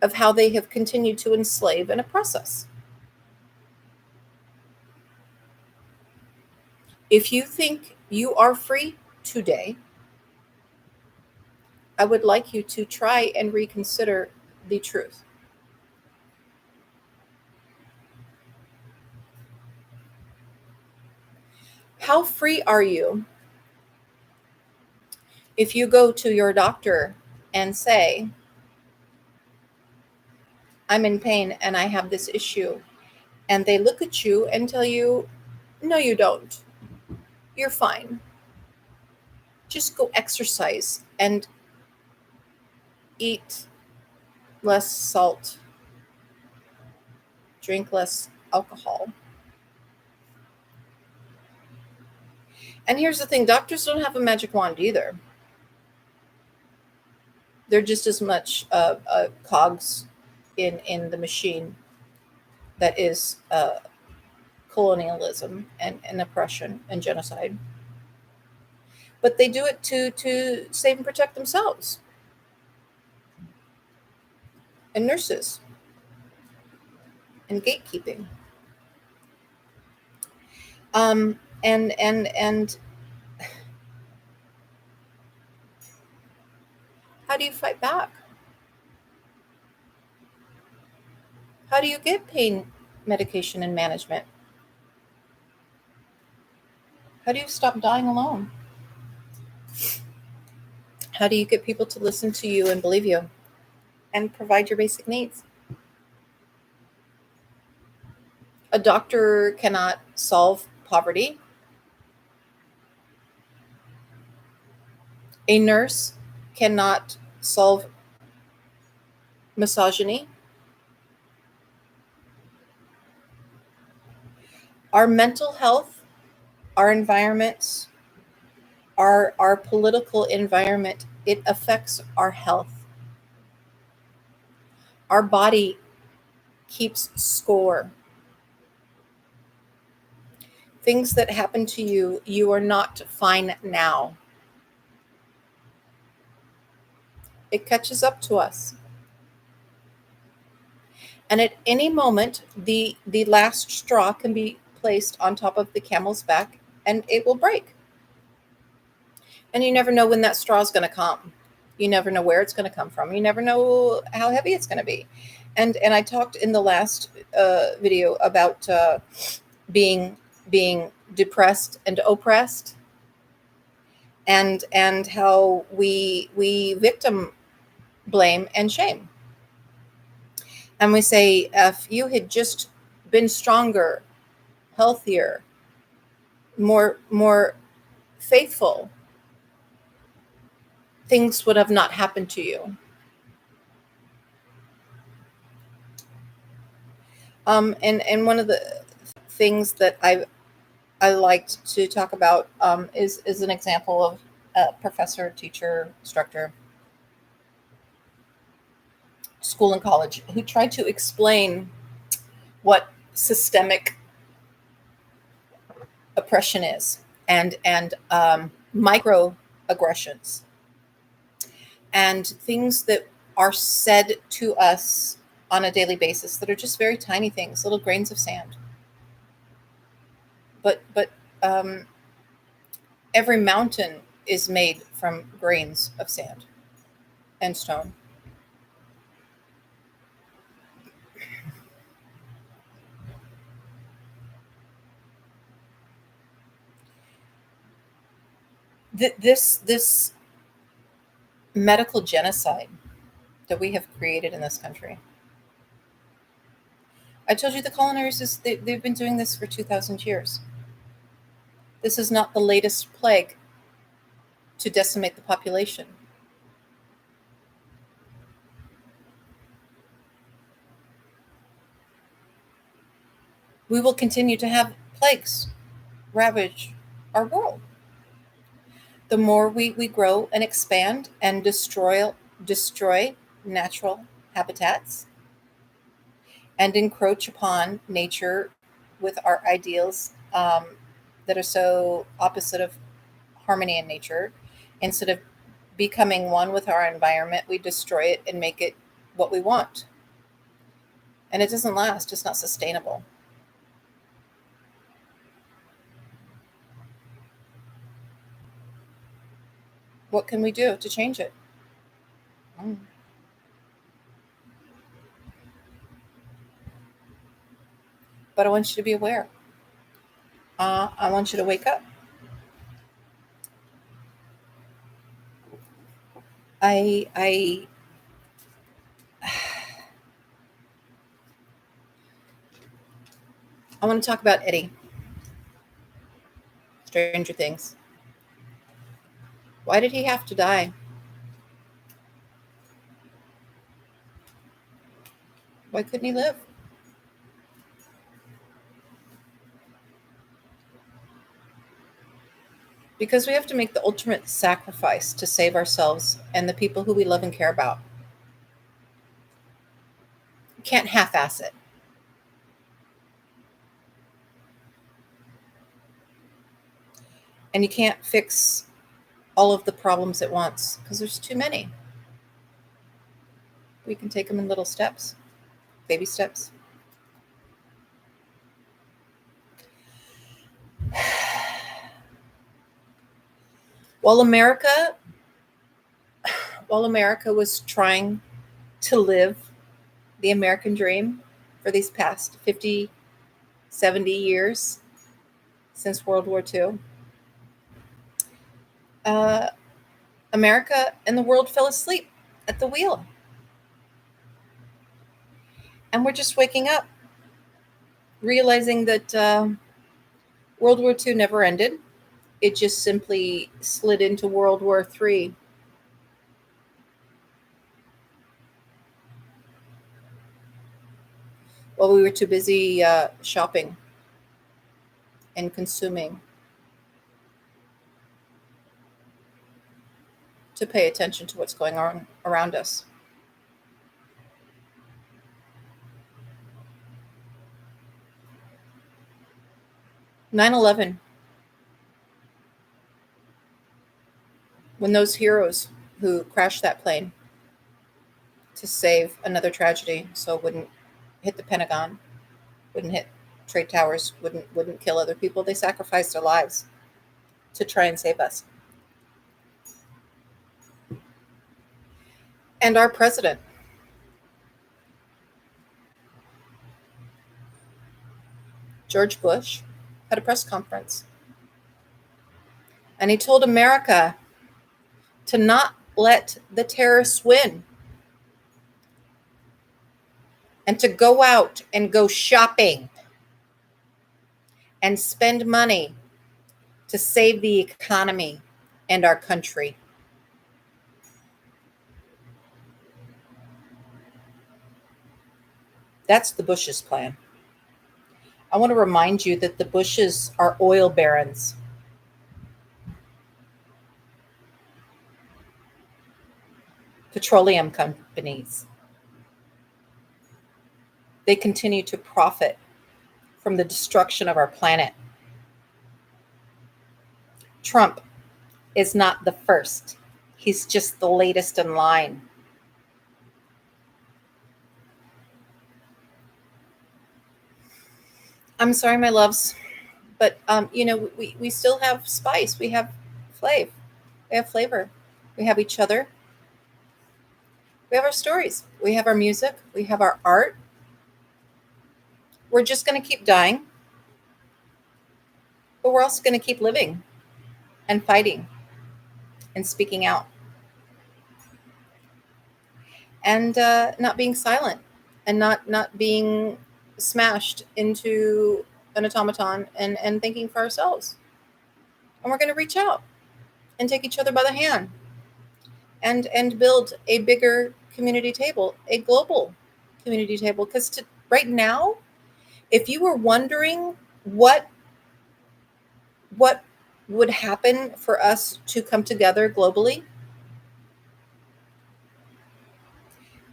of how they have continued to enslave and oppress us. If you think you are free today, I would like you to try and reconsider the truth. How free are you if you go to your doctor and say, I'm in pain and I have this issue, and they look at you and tell you, no, you don't. You're fine. Just go exercise and eat less salt, drink less alcohol. And here's the thing, doctors don't have a magic wand either. They're just as much cogs in the machine that is colonialism and oppression and genocide. But they do it to save and protect themselves, and nurses and gatekeeping. And how do you fight back? How do you get pain medication and management? How do you stop dying alone? How do you get people to listen to you and believe you and provide your basic needs? A doctor cannot solve poverty. A nurse cannot solve misogyny. Our mental health, our environments, our political environment, it affects our health. Our body keeps score. Things that happen to you, you are not fine now. It catches up to us. And at any moment, the last straw can be placed on top of the camel's back and it will break. And you never know when that straw is going to come. You never know where it's going to come from. You never know how heavy it's going to be. And I talked in the last video about being depressed and oppressed, and how we victim blame and shame. And we say, if you had just been stronger, healthier, more faithful, things would have not happened to you. And one of the things that I liked to talk about is an example of a professor, teacher, instructor, school and college, who tried to explain what systemic oppression is, and microaggressions and things that are said to us on a daily basis that are just very tiny things, little grains of sand. But every mountain is made from grains of sand and stone. This medical genocide that we have created in this country. I told you the colonizers, they've been doing this for 2,000 years. This is not the latest plague to decimate the population. We will continue to have plagues ravage our world. The more we grow and expand and destroy natural habitats and encroach upon nature with our ideals that are so opposite of harmony in nature, instead of becoming one with our environment, we destroy it and make it what we want. And it doesn't last, it's not sustainable. What can we do to change it? But I want you to be aware. I want you to wake up. I want to talk about Eddie. Stranger Things. Why did he have to die? Why couldn't he live? because we have to make the ultimate sacrifice to save ourselves and the people who we love and care about. You can't half-ass it. And you can't fix all of the problems at once because there's too many. We can take them in little steps, baby steps. While America was trying to live the American dream for these past 50, 70 years since World War II, America and the world fell asleep at the wheel. And we're just waking up, realizing that World War II never ended. It just simply slid into World War III. Well, we were too busy shopping and consuming to pay attention to what's going on around us. "9/11", when those heroes who crashed that plane to save another tragedy so it wouldn't hit the Pentagon, wouldn't hit trade towers, wouldn't kill other people, they sacrificed their lives to try and save us. And our president, George Bush, had a press conference. And he told America to not let the terrorists win and to go out and go shopping and spend money to save the economy and our country. That's the Bush's plan. I want to remind you that the Bushes are oil barons. Petroleum companies. They continue to profit from the destruction of our planet. Trump is not the first. He's just the latest in line. I'm sorry, my loves, but we still have spice. We have flavor. We have flavor. We have each other. We have our stories. We have our music. We have our art. We're just going to keep dying, but we're also going to keep living and fighting and speaking out and not being silent and not being smashed into an automaton and thinking for ourselves. And we're going to reach out and take each other by the hand and build a bigger community table, a global community table. Because right now, if you were wondering what would happen for us to come together globally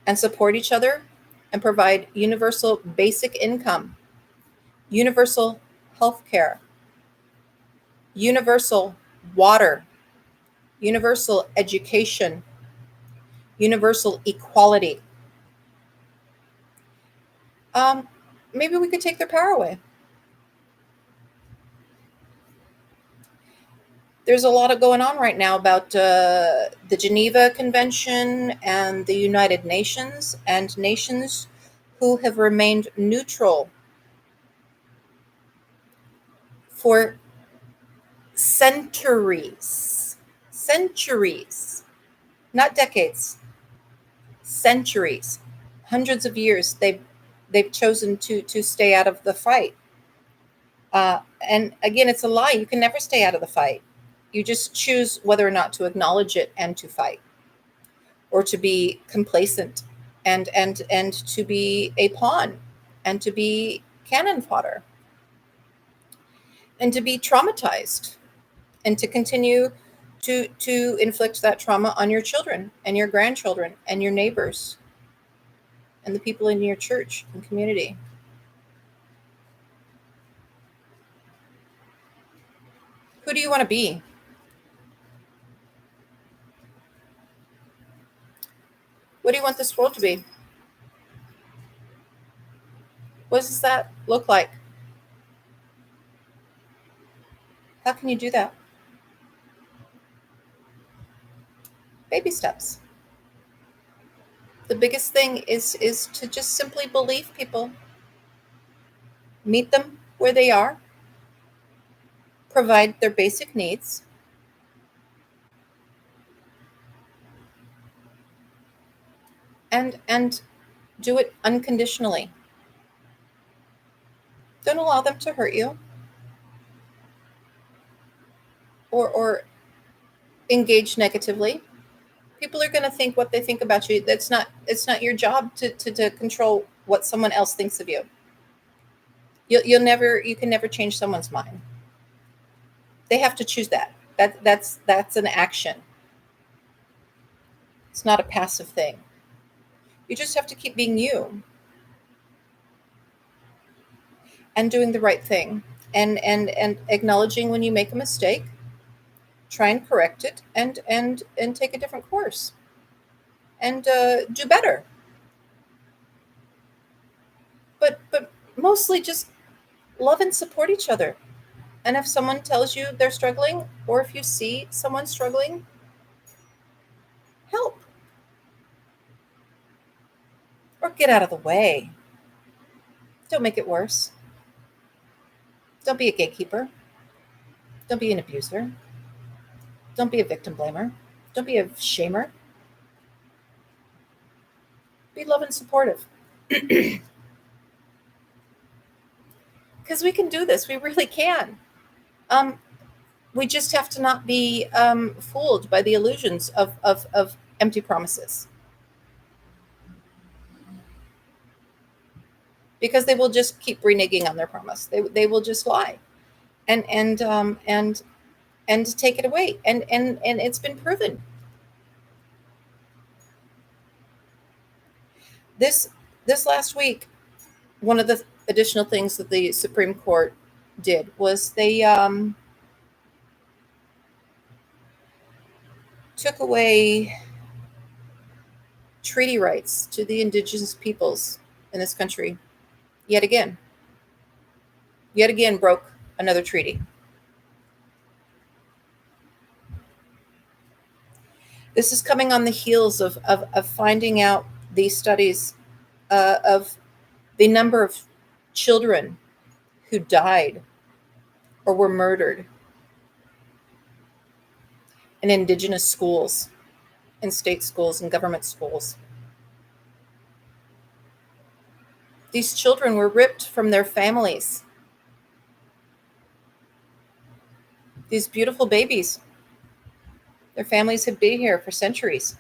and support each other and provide universal basic income, universal health care, universal water, universal education, universal equality, maybe we could take their power away. There's a lot going on right now about the Geneva Convention and the United Nations and nations who have remained neutral for centuries, not decades, centuries, hundreds of years. They've chosen to stay out of the fight. And again, it's a lie. You can never stay out of the fight. You just choose whether or not to acknowledge it and to fight, or to be complacent and to be a pawn and to be cannon fodder and to be traumatized and to continue to inflict that trauma on your children and your grandchildren and your neighbors and the people in your church and community. Who do you want to be? What do you want this world to be? What does that look like? How can you do that? Baby steps. The biggest thing is to just simply believe people. Meet them where they are. Provide their basic needs. And do it unconditionally. Don't allow them to hurt you or engage negatively. People are going to think what they think about you. It's not your job to control what someone else thinks of you. You can never change someone's mind. They have to choose that. That's an action. It's not a passive thing. You just have to keep being you and doing the right thing and acknowledging when you make a mistake, try and correct it and take a different course and do better. But mostly just love and support each other. And if someone tells you they're struggling, or if you see someone struggling, help or get out of the way. Don't make it worse. Don't be a gatekeeper. Don't be an abuser. Don't be a victim blamer. Don't be a shamer. Be love and supportive. Because we can do this. We really can. We just have to not be fooled by the illusions of empty promises. Because they will just keep reneging on their promise. They will just lie and take it away. And it's been proven. This last week, one of the additional things that the Supreme Court did was they took away treaty rights to the indigenous peoples in this country. Yet again broke another treaty. This is coming on the heels of finding out these studies of the number of children who died or were murdered in indigenous schools, in state schools and government schools. These children were ripped from their families. These beautiful babies. Their families had been here for centuries.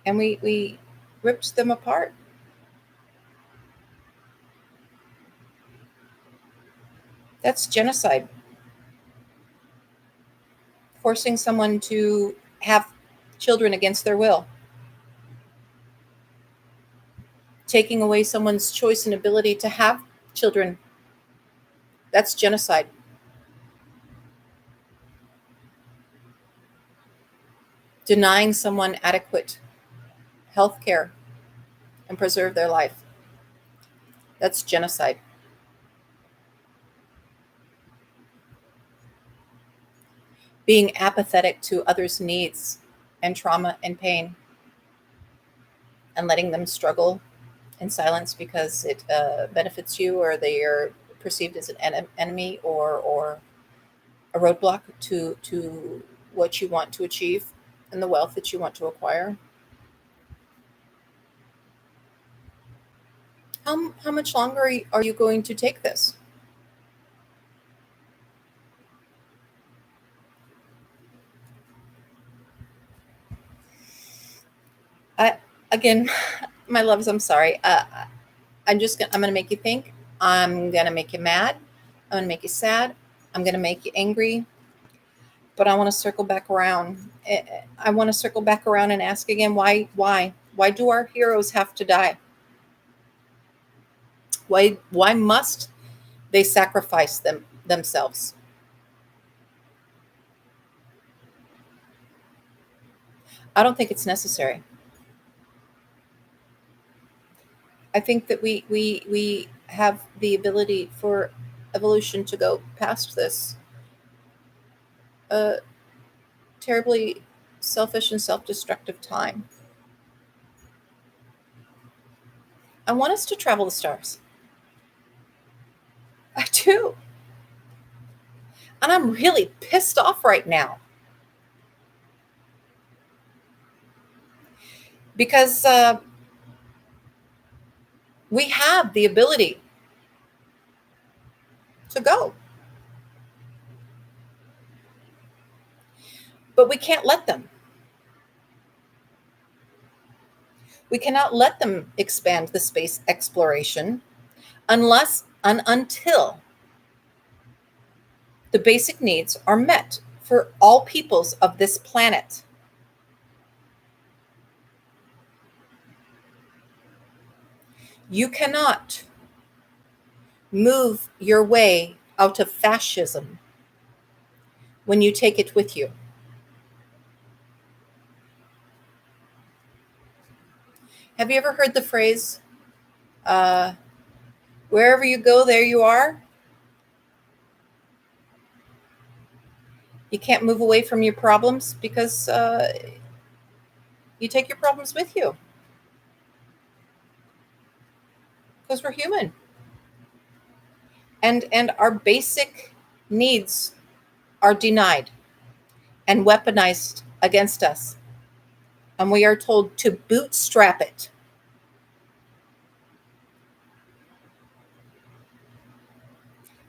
And we ripped them apart. That's genocide. Forcing someone to have children against their will. Taking away someone's choice and ability to have children. That's genocide. Denying someone adequate health care and preserve their life. That's genocide. Being apathetic to others' needs and trauma and pain and letting them struggle in silence because it benefits you, or they are perceived as an enemy or a roadblock to what you want to achieve and the wealth that you want to acquire. How much longer are you going to take this? Again, my loves, I'm sorry. I'm going to make you think. I'm going to make you mad. I'm going to make you sad. I'm going to make you angry, but I want to circle back around. I want to circle back around and ask again, why? Why do our heroes have to die? Why must they sacrifice themselves? I don't think it's necessary. I think that we have the ability for evolution to go past this terribly selfish and self-destructive time. I want us to travel the stars. I do. And I'm really pissed off right now because we have the ability to go, but we can't let them. We cannot let them expand the space exploration until the basic needs are met for all peoples of this planet. You cannot move your way out of fascism when you take it with you. Have you ever heard the phrase, wherever you go, there you are? You can't move away from your problems because you take your problems with you. Because we're human. And our basic needs are denied and weaponized against us. And we are told to bootstrap it.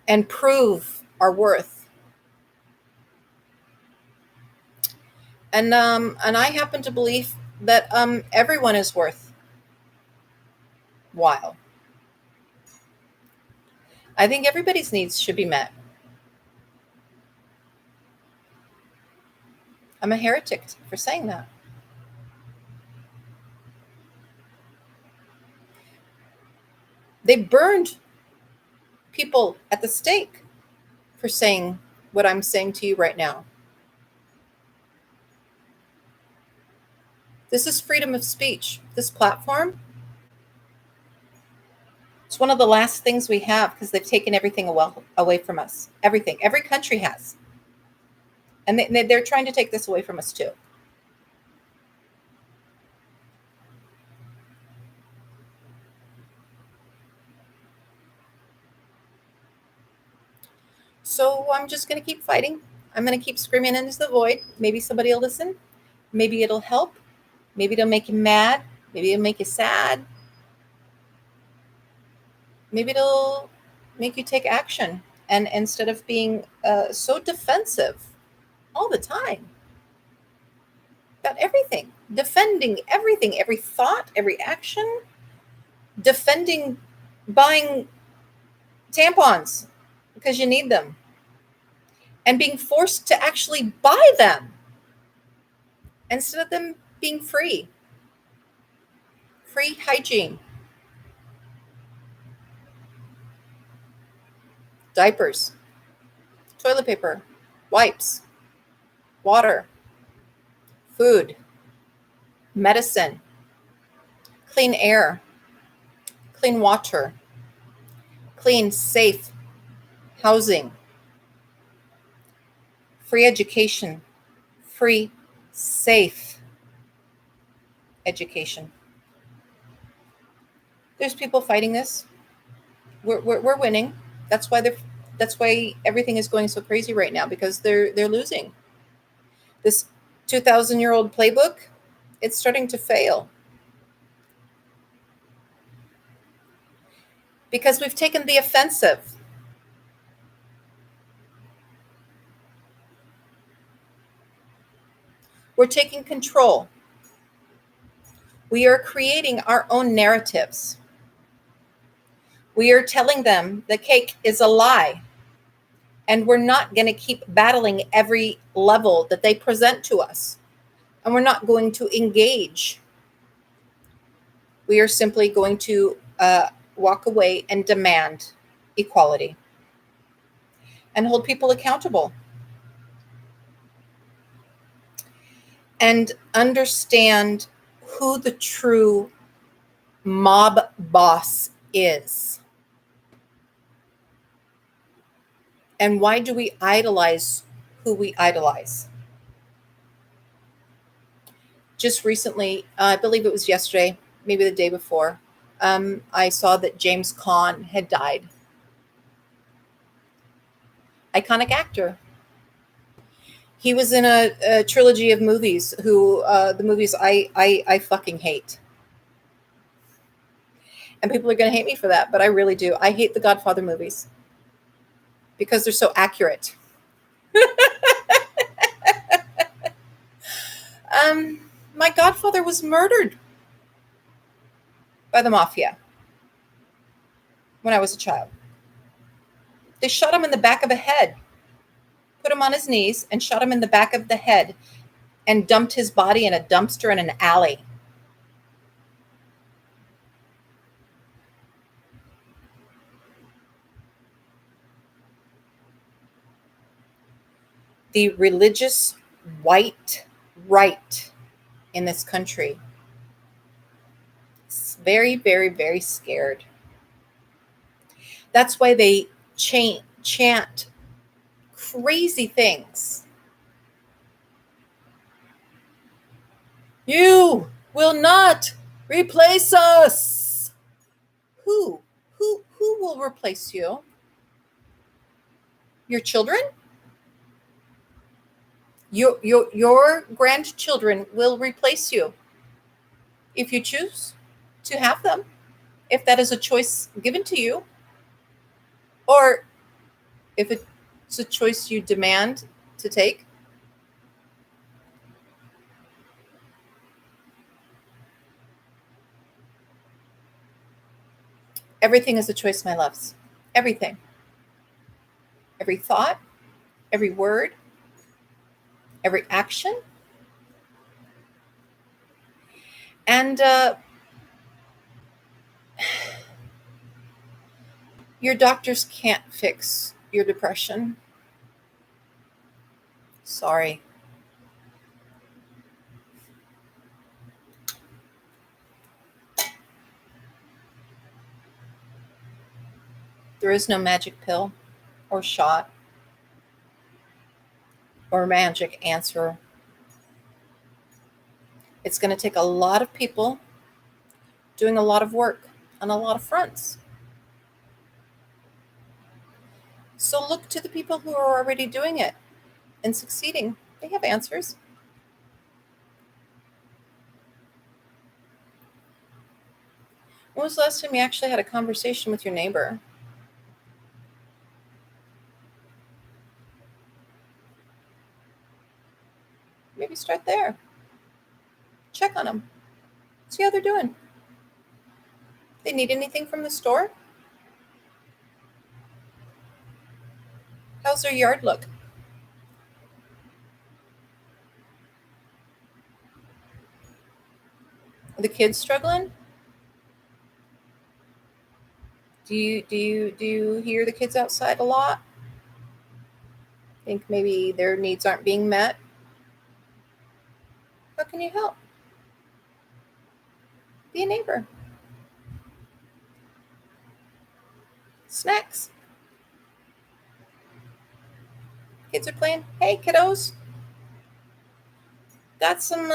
And prove our worth. And I happen to believe that everyone is worthwhile. I think everybody's needs should be met. I'm a heretic for saying that. They burned people at the stake for saying what I'm saying to you right now. This is freedom of speech. This platform, it's one of the last things we have because they've taken everything away from us. Everything. Every country has. And they're trying to take this away from us too. So I'm just going to keep fighting. I'm going to keep screaming into the void. Maybe somebody will listen. Maybe it'll help. Maybe it'll make you mad. Maybe it'll make you sad. Maybe it'll make you take action. And instead of being so defensive all the time about everything, defending everything, every thought, every action, defending buying tampons because you need them, and being forced to actually buy them instead of them being free. Free hygiene. Diapers, toilet paper, wipes, water, food, medicine, clean air, clean water, clean, safe housing, free education, free, safe education. There's people fighting this. We're winning. That's why everything is going so crazy right now, because they're losing. This 2,000-year-old playbook, it's starting to fail. Because we've taken the offensive. We're taking control. We are creating our own narratives. We are telling them the cake is a lie And we're not going to keep battling every level that they present to us. And we're not going to engage. We are simply going to walk away and demand equality and hold people accountable. And understand who the true mob boss is. And why do we idolize who we idolize? Just recently, I believe it was yesterday, maybe the day before, I saw that James Caan had died. Iconic actor. He was in a trilogy of movies the movies I fucking hate. And people are going to hate me for that, but I really do. I hate the Godfather movies because they're so accurate. My godfather was murdered by the mafia when I was a child. They shot him in the back of the head, put him on his knees, and shot him in the back of the head and dumped his body in a dumpster in an alley. The religious white right in this country is very, very, very scared. That's why they chant crazy things. You will not replace us. Who will replace you? Your children? Your grandchildren will replace you if you choose to have them, if that is a choice given to you, or if it's a choice you demand to take. Everything is a choice, my loves. Everything. Every thought, every word, every action. And your doctors can't fix your depression. Sorry. There is no magic pill or shot or magic answer. It's going to take a lot of people doing a lot of work on a lot of fronts. So look to the people who are already doing it and succeeding. They have answers. When was the last time you actually had a conversation with your neighbor? Maybe start there. Check on them. See how they're doing. They need anything from the store? How's their yard look? Are the kids struggling? Do you hear the kids outside a lot? Think maybe their needs aren't being met? How can you help? Be a neighbor. Snacks. Kids are playing. Hey, kiddos. Got some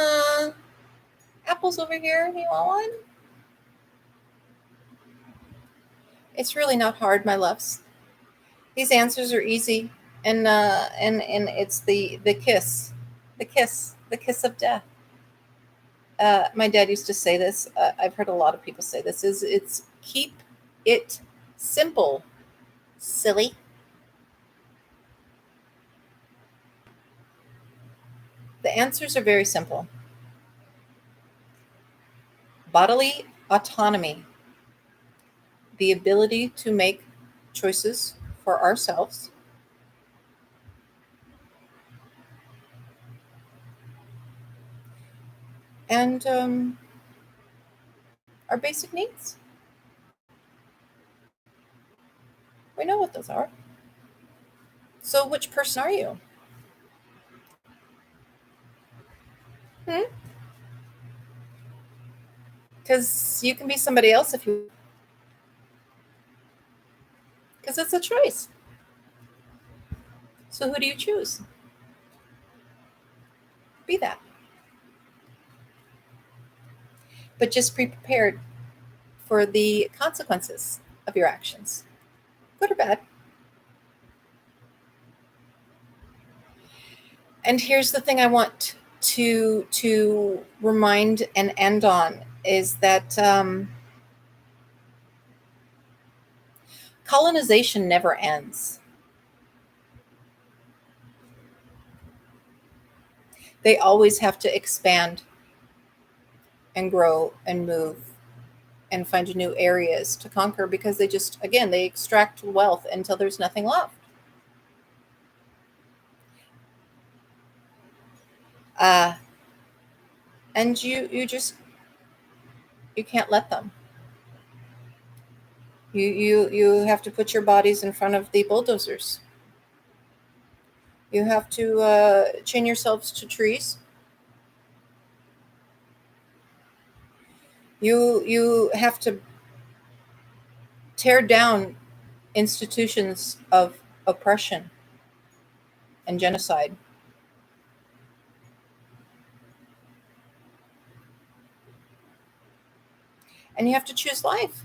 apples over here. You want one? It's really not hard, my loves. These answers are easy, and it's the kiss of death. My dad used to say this. I've heard a lot of people say this. It's keep it simple, silly. The answers are very simple. Bodily autonomy, the ability to make choices for ourselves, and our basic needs. We know what those are. So, which person are you? Because you can be somebody else if you, because it's a choice. So, who do you choose? Be that. But just be prepared for the consequences of your actions, good or bad. And here's the thing I want to remind and end on is that colonization never ends. They always have to expand and grow and move and find new areas to conquer because they just, again, they extract wealth until there's nothing left. Uh, and you just, you can't let them. You have to put your bodies in front of the bulldozers. You have to chain yourselves to trees. You have to tear down institutions of oppression and genocide. And you have to choose life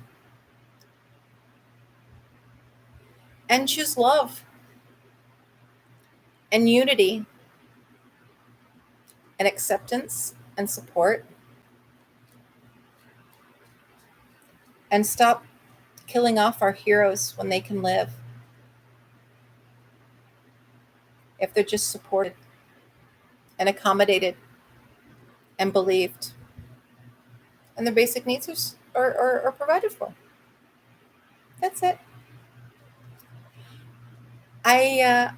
and choose love and unity and acceptance and support, and stop killing off our heroes when they can live if they're just supported and accommodated and believed and their basic needs are provided for. That's it. I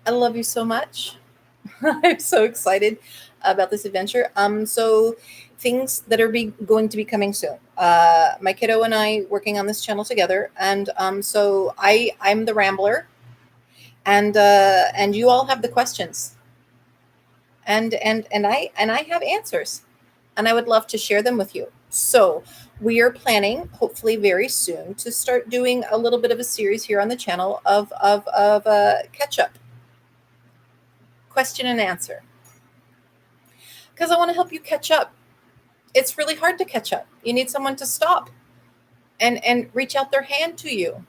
love you so much. I'm so excited about this adventure. So things that are going to be coming soon. My kiddo and I working on this channel together, and so I'm the rambler, and you all have the questions, and I have answers, and I would love to share them with you. So we are planning, hopefully very soon, to start doing a little bit of a series here on the channel of catch up, question and answer, because I want to help you catch up. It's really hard to catch up. You need someone to stop and reach out their hand to you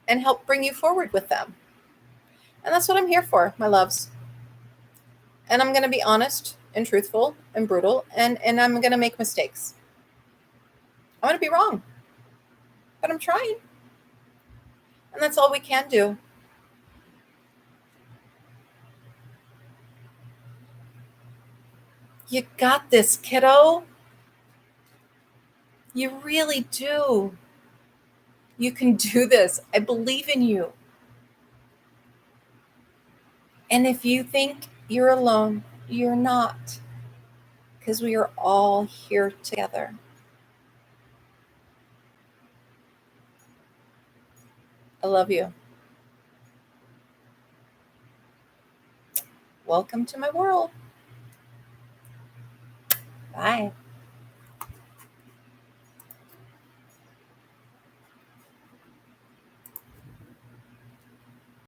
and help bring you forward with them. And that's what I'm here for, my loves. And I'm going to be honest and truthful and brutal, and I'm going to make mistakes. I'm going to be wrong, but I'm trying. And that's all we can do. You got this, kiddo. You really do. You can do this. I believe in you. And if you think you're alone, you're not, because we are all here together. I love you. Welcome to my world. Bye.